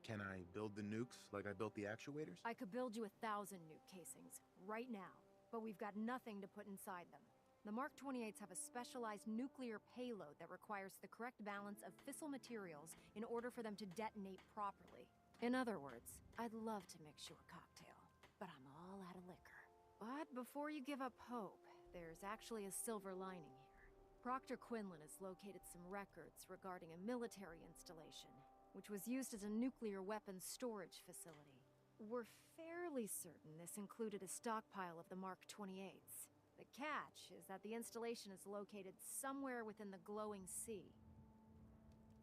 Can I build the nukes like I built the actuators? I could build you 1,000 nuke casings, right now, but we've got nothing to put inside them. The Mark 28s have a specialized nuclear payload that requires the correct balance of fissile materials in order for them to detonate properly. In other words, I'd love to mix you a cocktail, but I'm all out of liquor. But before you give up hope, there's actually a silver lining here. Proctor Quinlan has located some records regarding a military installation, which was used as a nuclear weapons storage facility. We're fairly certain this included a stockpile of the Mark 28s. The catch is that the installation is located somewhere within the glowing sea.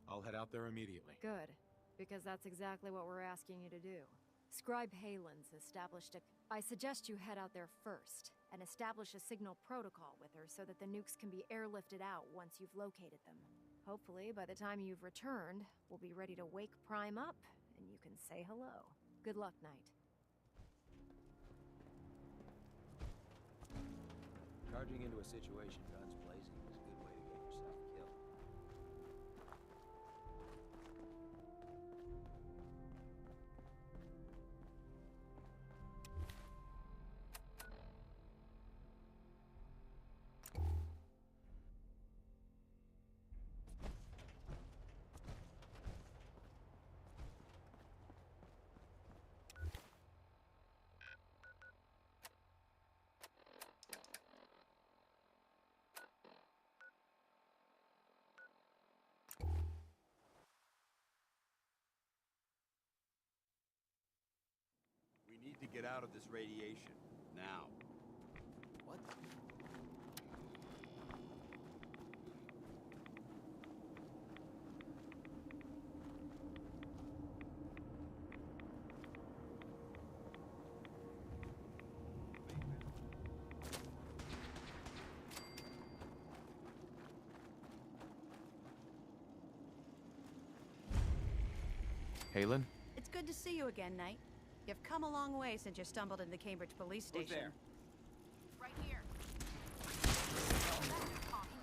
I'll head out there immediately. Good, because that's exactly what we're asking you to do. Scribe Halen's established a... I suggest you head out there first, and establish a signal protocol with her so that the nukes can be airlifted out once you've located them. Hopefully, by the time you've returned, we'll be ready to wake Prime up, and you can say hello. Good luck, Knight. Charging into a situation guns blazing is a good way to get yourself killed. We need to get out of this radiation. Now. What? Halen? It's good to see you again, Knight. You've come a long way since you stumbled into the Cambridge police station. Who's there? Right here.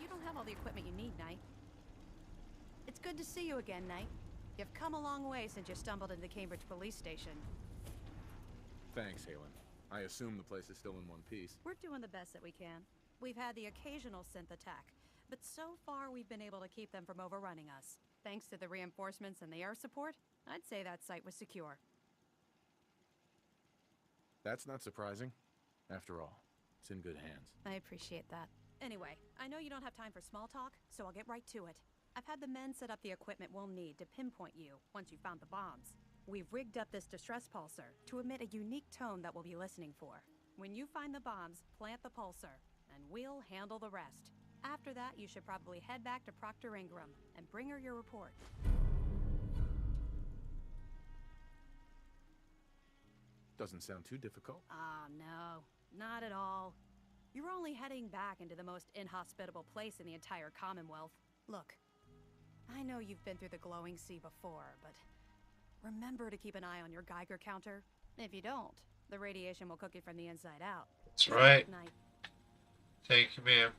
You don't have all the equipment you need, Knight. It's good to see you again, Knight. You've come a long way since you stumbled into the Cambridge police station. Thanks, Halen. I assume the place is still in one piece. We're doing the best that we can. We've had the occasional synth attack, but so far we've been able to keep them from overrunning us. Thanks to the reinforcements and the air support, I'd say that site was secure. That's not surprising. After all, it's in good hands. I appreciate that. Anyway, I know you don't have time for small talk, so I'll get right to it. I've had the men set up the equipment we'll need to pinpoint you once you've found the bombs. We've rigged up this distress pulsar to emit a unique tone that we'll be listening for. When you find the bombs, plant the pulsar, and we'll handle the rest. After that, you should probably head back to Proctor Ingram and bring her your report. Doesn't sound too difficult. Ah, no. Not at all. You're only heading back into the most inhospitable place in the entire Commonwealth. Look, I know you've been through the glowing sea before, but remember to keep an eye on your Geiger counter. If you don't, the radiation will cook you from the inside out. That's right. Good night. Thank you, ma'am.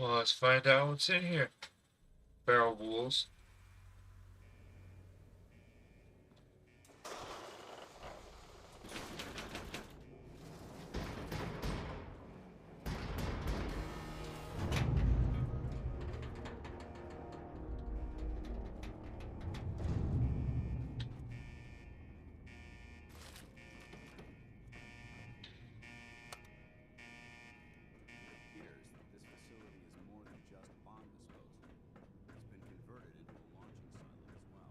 Well, let's find out what's in here. Barrel wolves. It appears that this facility is more than just bomb disposal. It's been converted into a launching silo as well.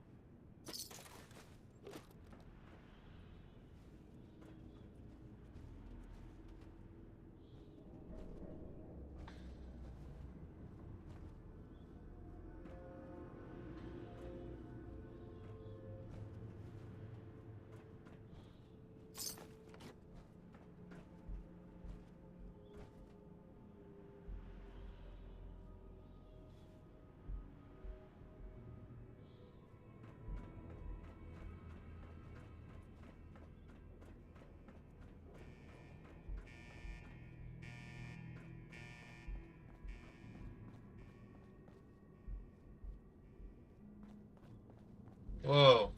Whoa.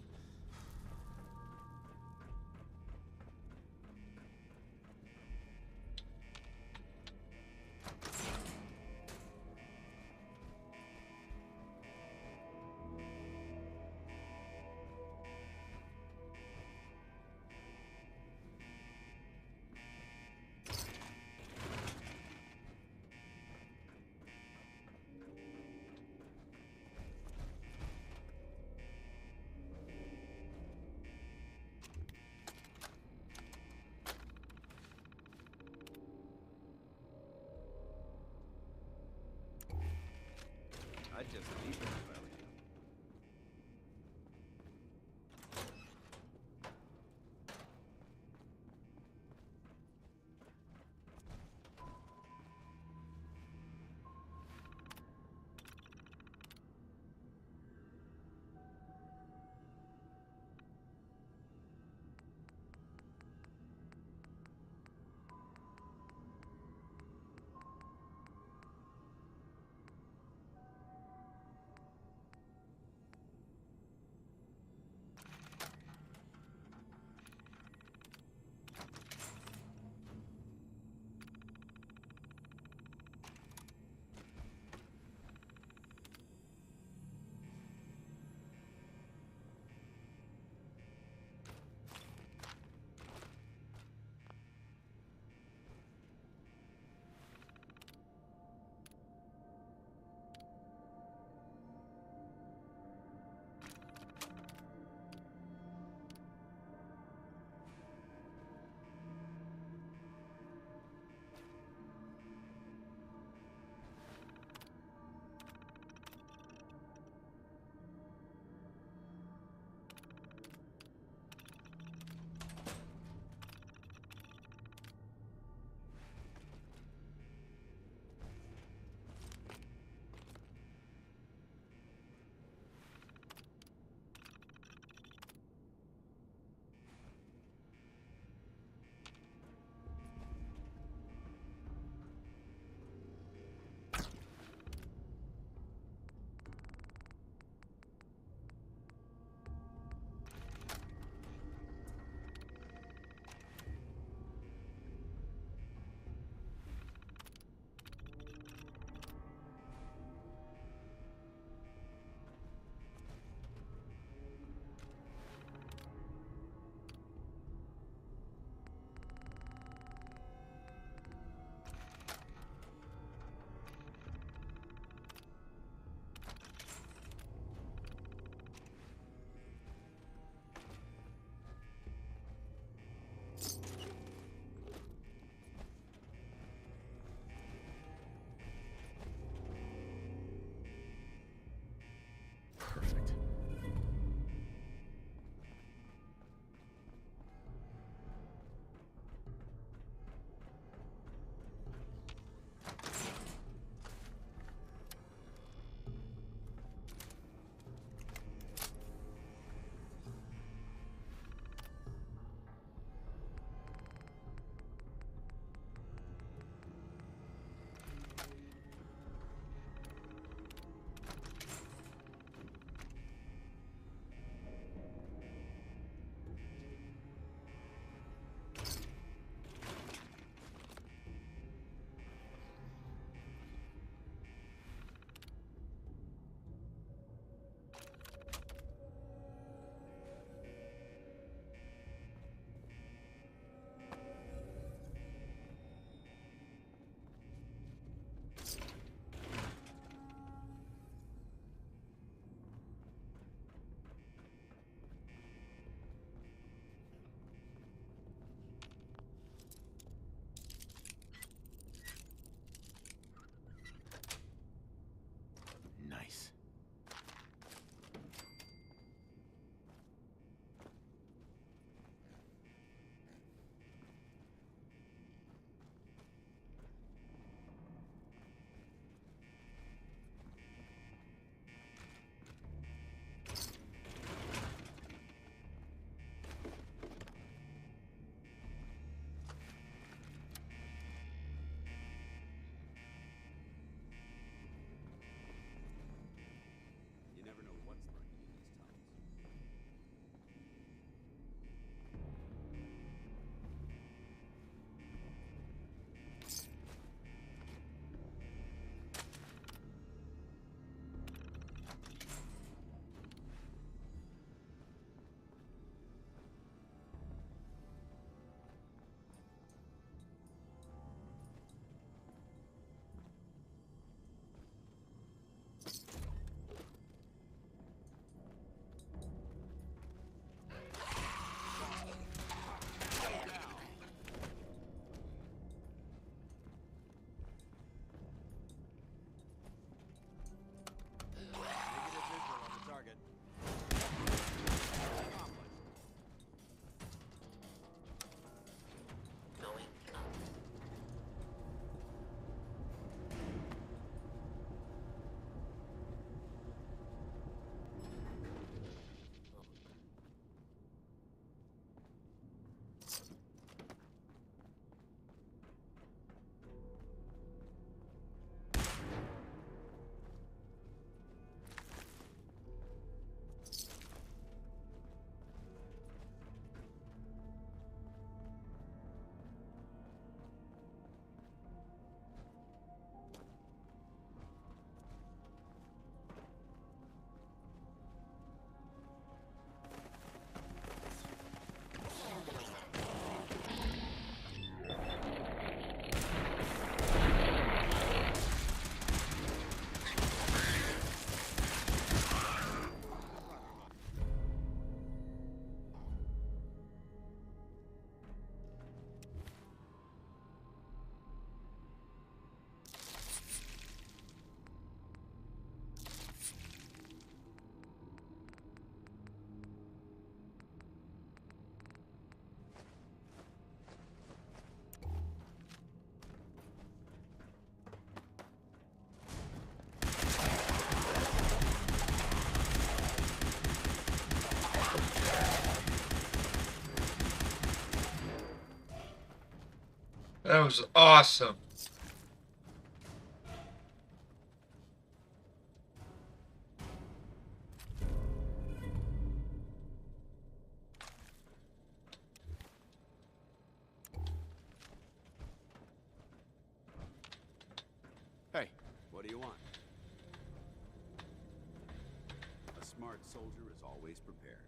That was awesome. Hey, what do you want? A smart soldier is always prepared.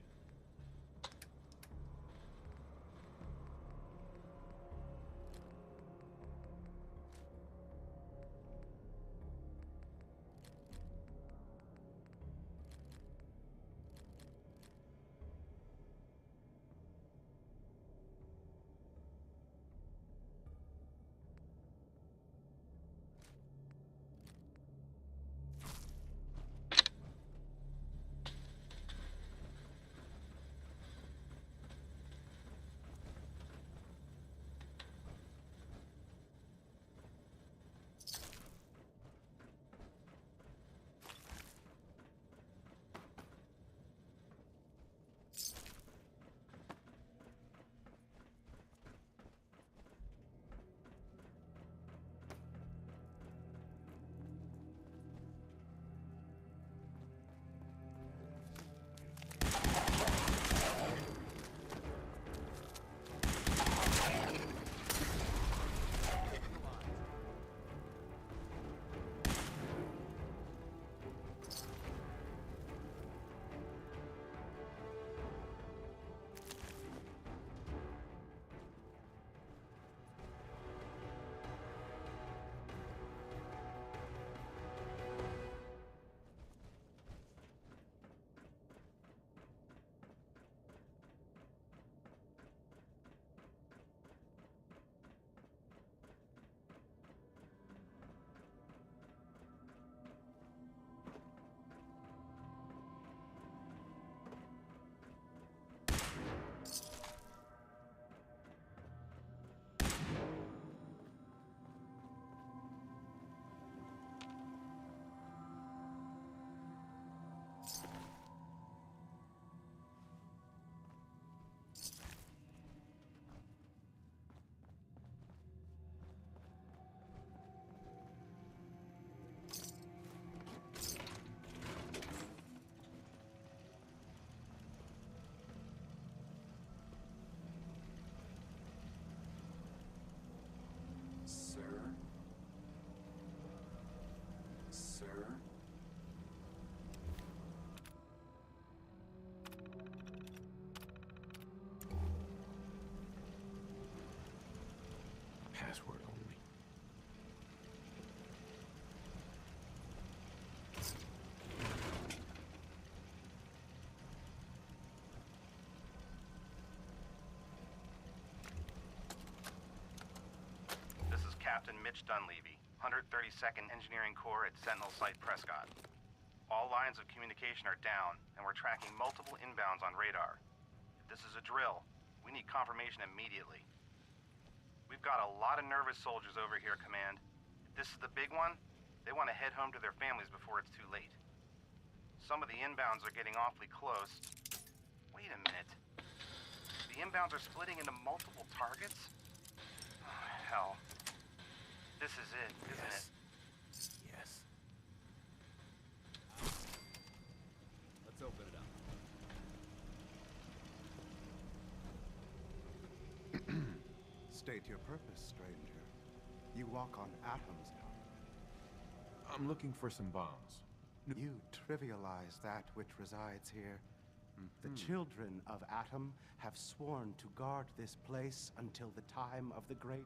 Password only. This is Captain Mitch Dunleavy, 132nd Engineering Corps at Sentinel Site Prescott. All lines of communication are down, and we're tracking multiple inbounds on radar. If this is a drill, we need confirmation immediately. We've got a lot of nervous soldiers over here, Command. If this is the big one, they want to head home to their families before it's too late. Some of the inbounds are getting awfully close. Wait a minute. The inbounds are splitting into multiple targets? Oh, hell. This is it, isn't it? Yes. Let's open it up. State your purpose, stranger. You walk on atoms now. I'm looking for some bombs. You trivialize that which resides here. The children of Atom have sworn to guard this place until the time of the great...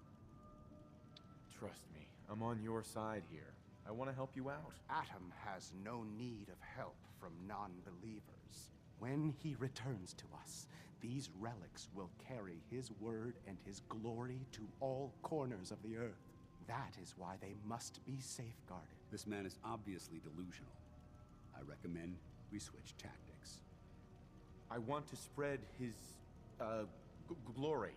Trust me, I'm on your side here. I want to help you out. Atom has no need of help from non-believers. When he returns to us, these relics will carry his word and his glory to all corners of the earth. That is why they must be safeguarded. This man is obviously delusional. I recommend we switch tactics. I want to spread his, glory.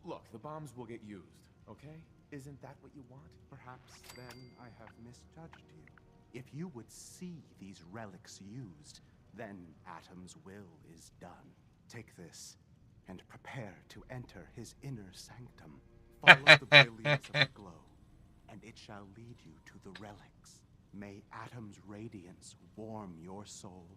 Look, the bombs will get used, okay? Isn't that what you want? Perhaps then I have misjudged you. If you would see these relics used, then Atom's will is done. Take this, and prepare to enter his inner sanctum. Follow the brilliance of the glow, and it shall lead you to the relics. May Atom's radiance warm your soul.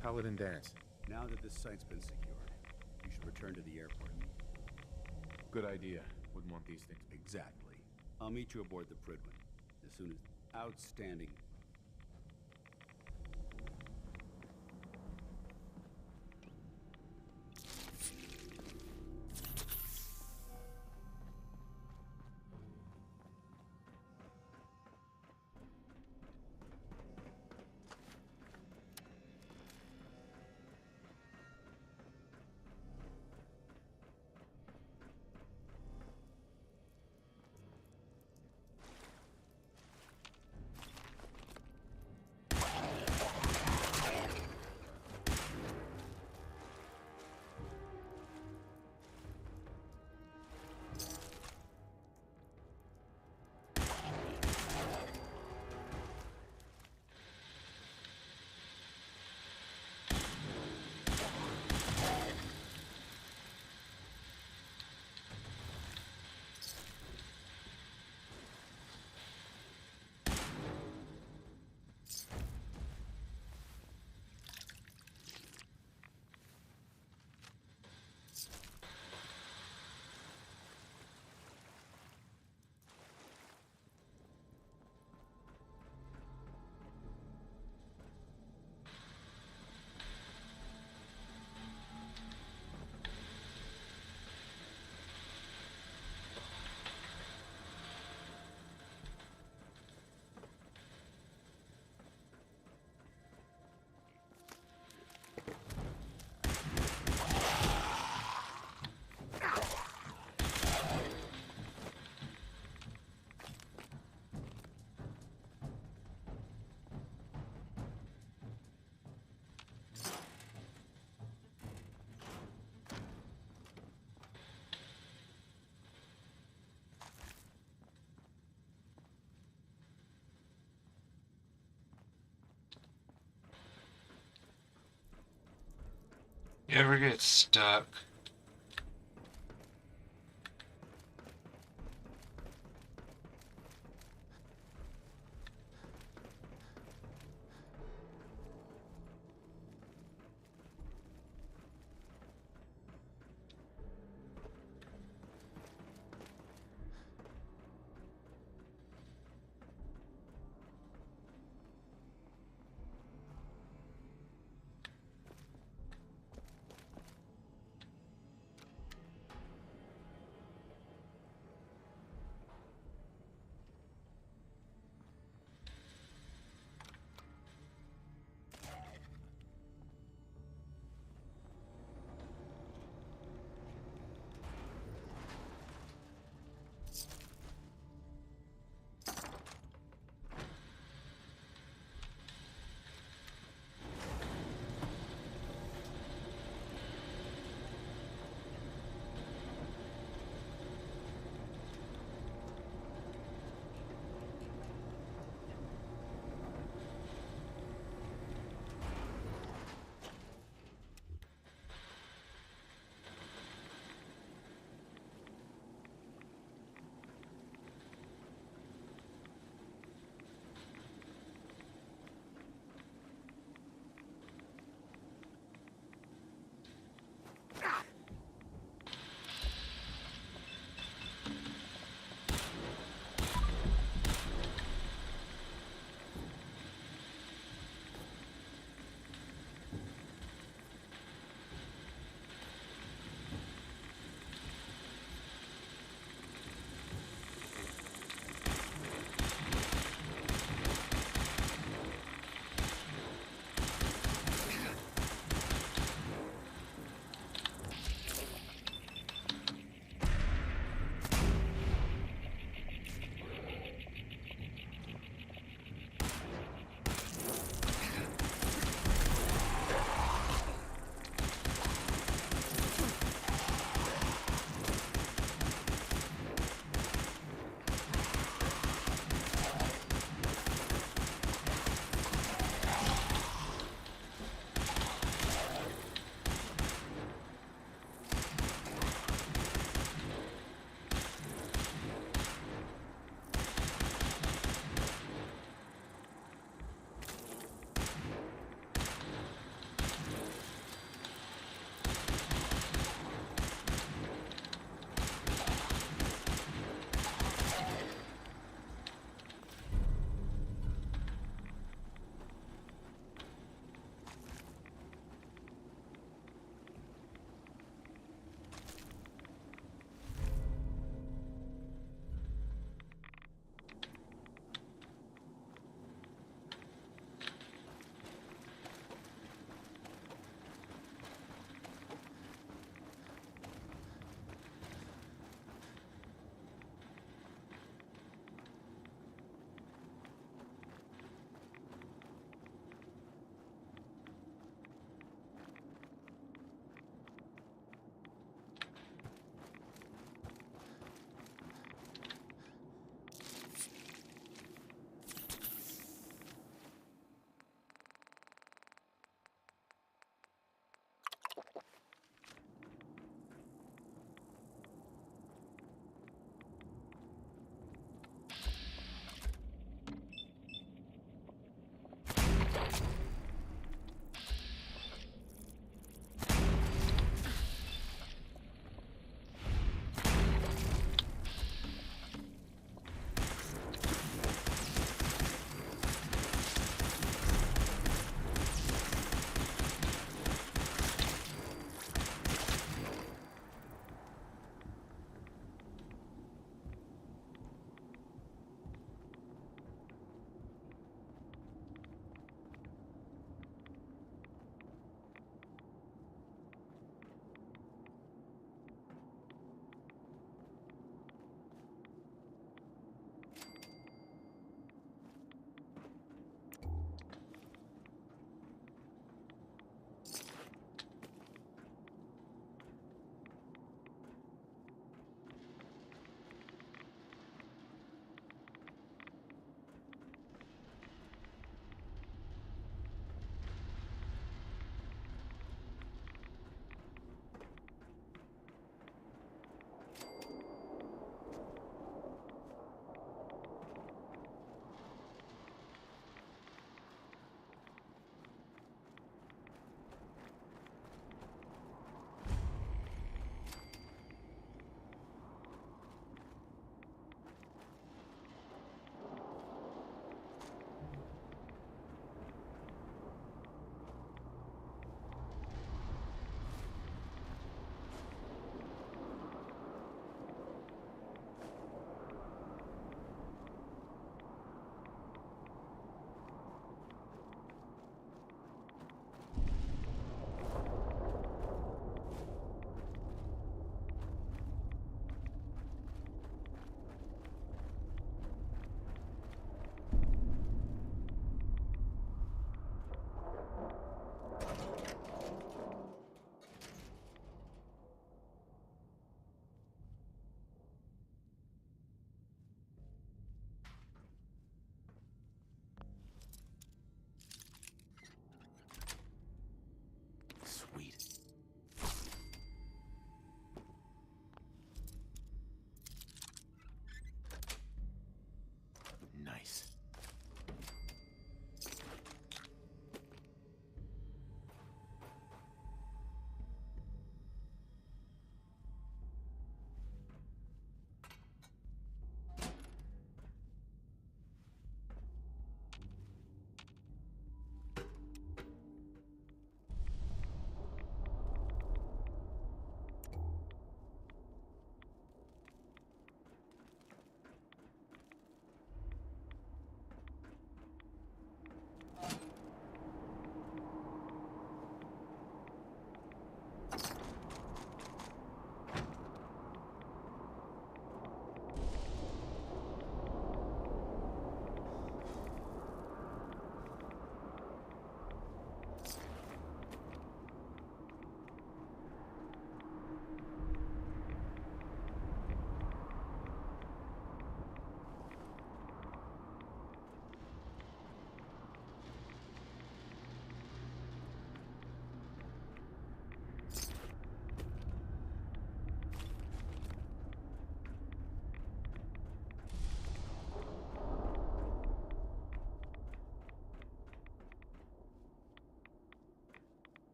Paladin dance. Now that this site's been secured, you should return to the airport. Good idea. Wouldn't want these things. Exactly. I'll meet you aboard the Pridwin as soon as... Outstanding. You ever get stuck?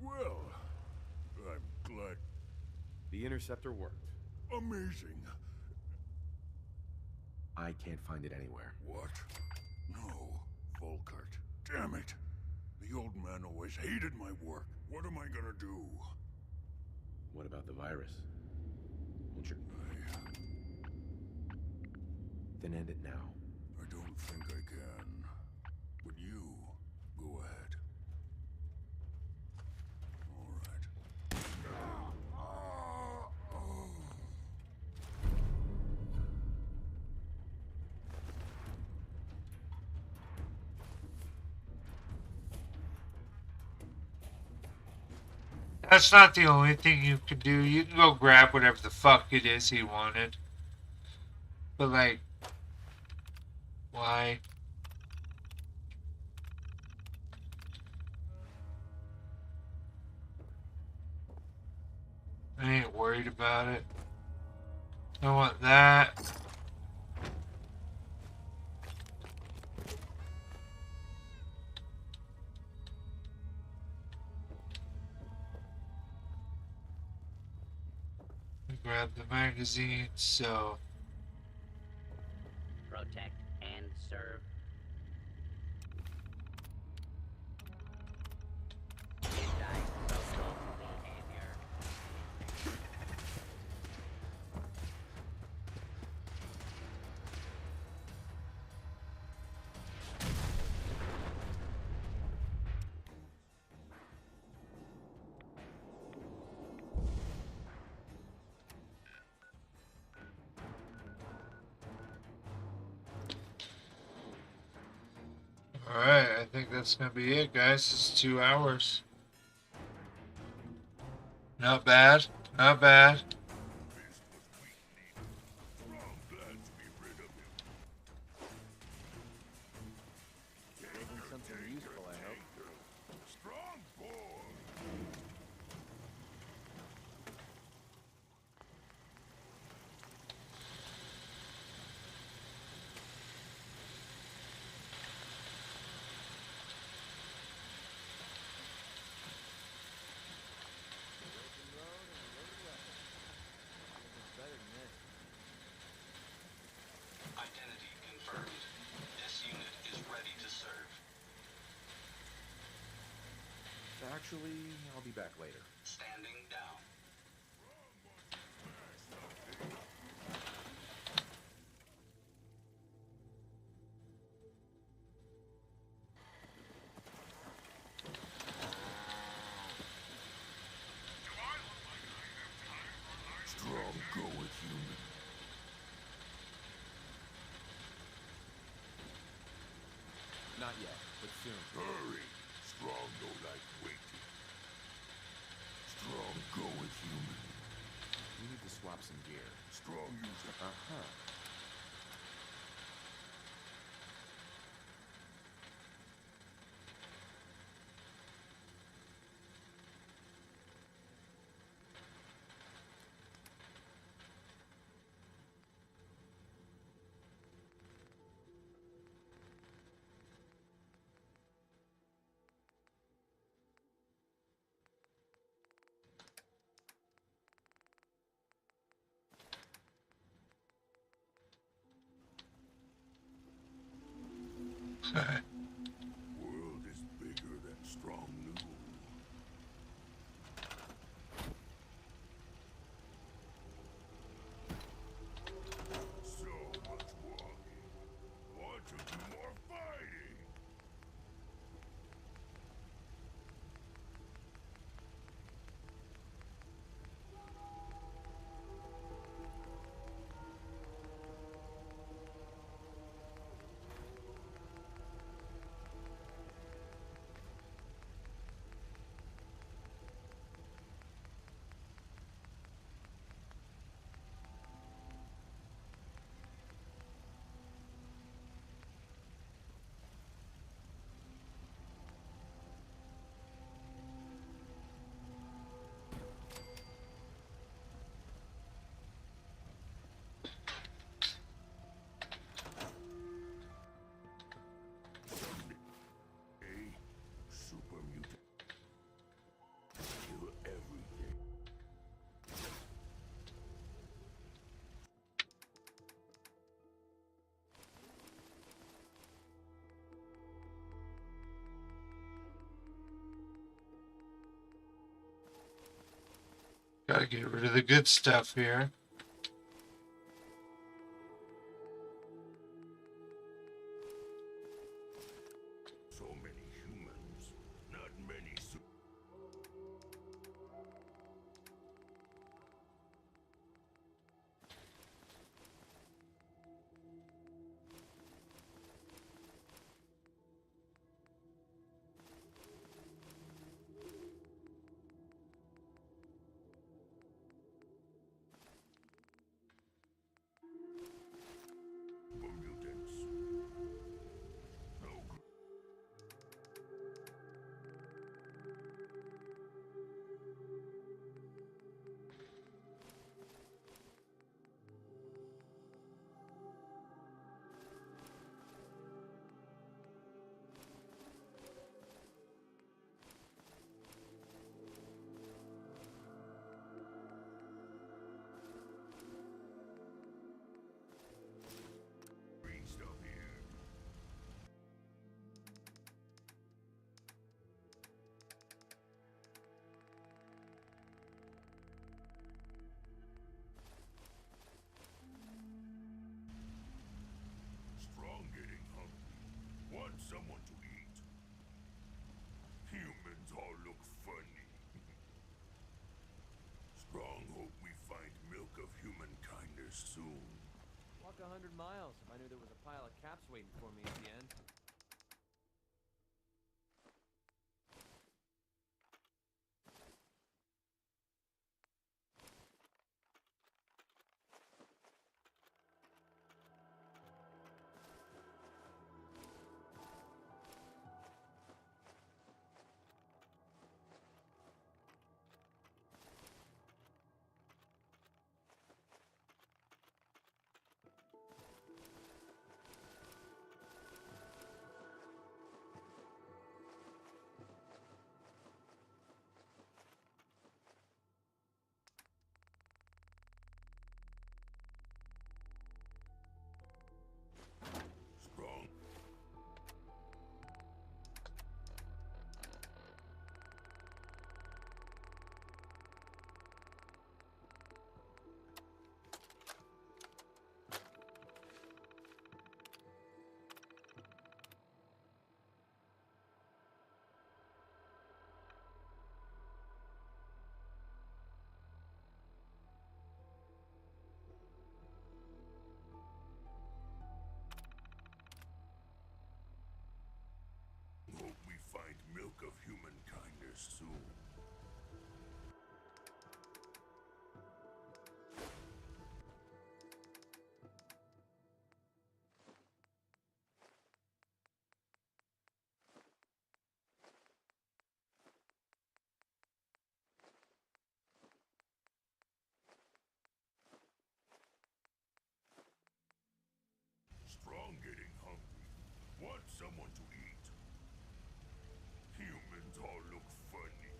Well, I'm glad. The interceptor worked. Amazing. I can't find it anywhere. What? No, Volkart. Damn it. The old man always hated my work. What am I gonna do? What about the virus? Won't you... Then end it now. I don't think I can. But you, go ahead. All right. That's not the only thing you can do. You can go grab whatever the fuck it is he wanted. But like, why? I ain't worried about it. I want that. Grab the magazine, so Protect and serve. Anti-social behavior. alright, I think that's gonna be it, guys. It's 2 hours. Not bad, not bad. Making something useful, I hope. Strong boy. Identity confirmed. This unit is ready to serve. Actually, I'll be back later. Standing down. Strong go with human. Not yet, but soon. Hurry. Strong no like waiting. Strong go with human. We need to swap some gear. Strong user. Uh-huh. World is bigger than Strong knew. So much walking. Want to do more fighting? Gotta get rid of the good stuff here. So many humans, not many mutants. No good. Green stuff here. Strong getting hungry. Want someone to eat. Humans all look funny. Strong hope we find milk of human kindness soon. Walk 100 miles if I knew there was a pile of caps waiting for me at the end. Strong. Hope we find milk of human kindness soon. Strong getting hungry. Want someone to eat. Humans all look funny.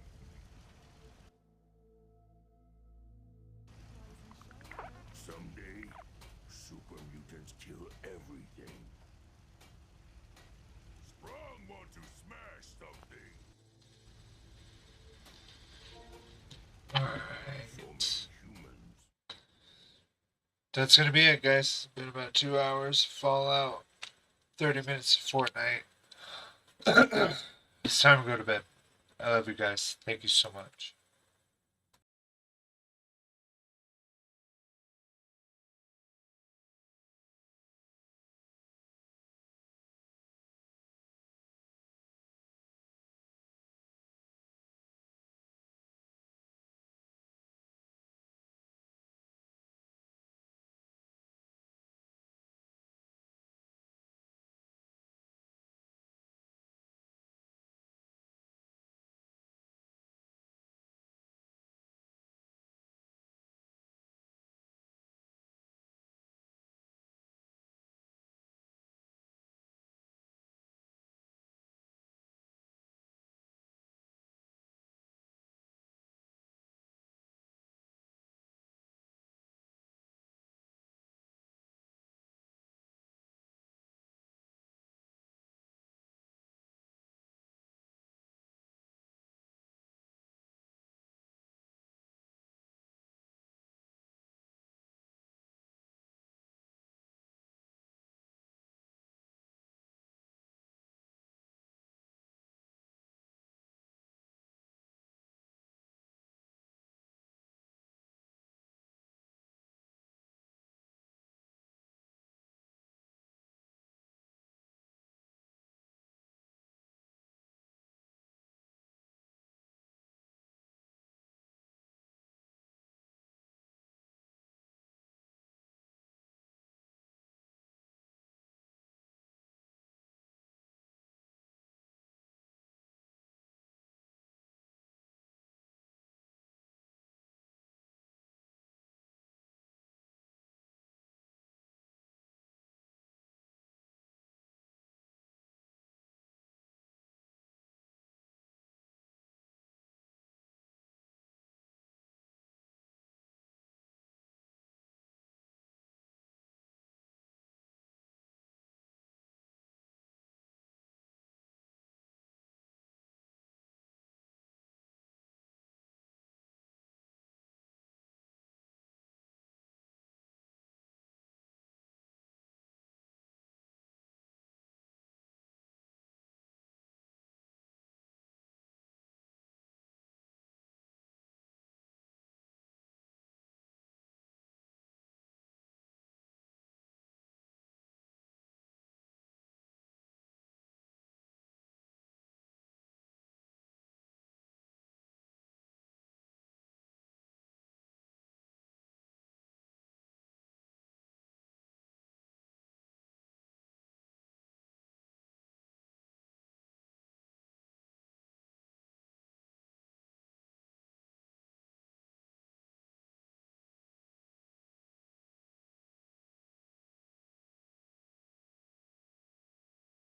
Someday, super mutants kill everything. Strong want to smash something. Alright. That's gonna be it, guys. It's been about 2 hours. Fallout. 30 minutes of Fortnite. It's time to go to bed. I love you guys. Thank you so much.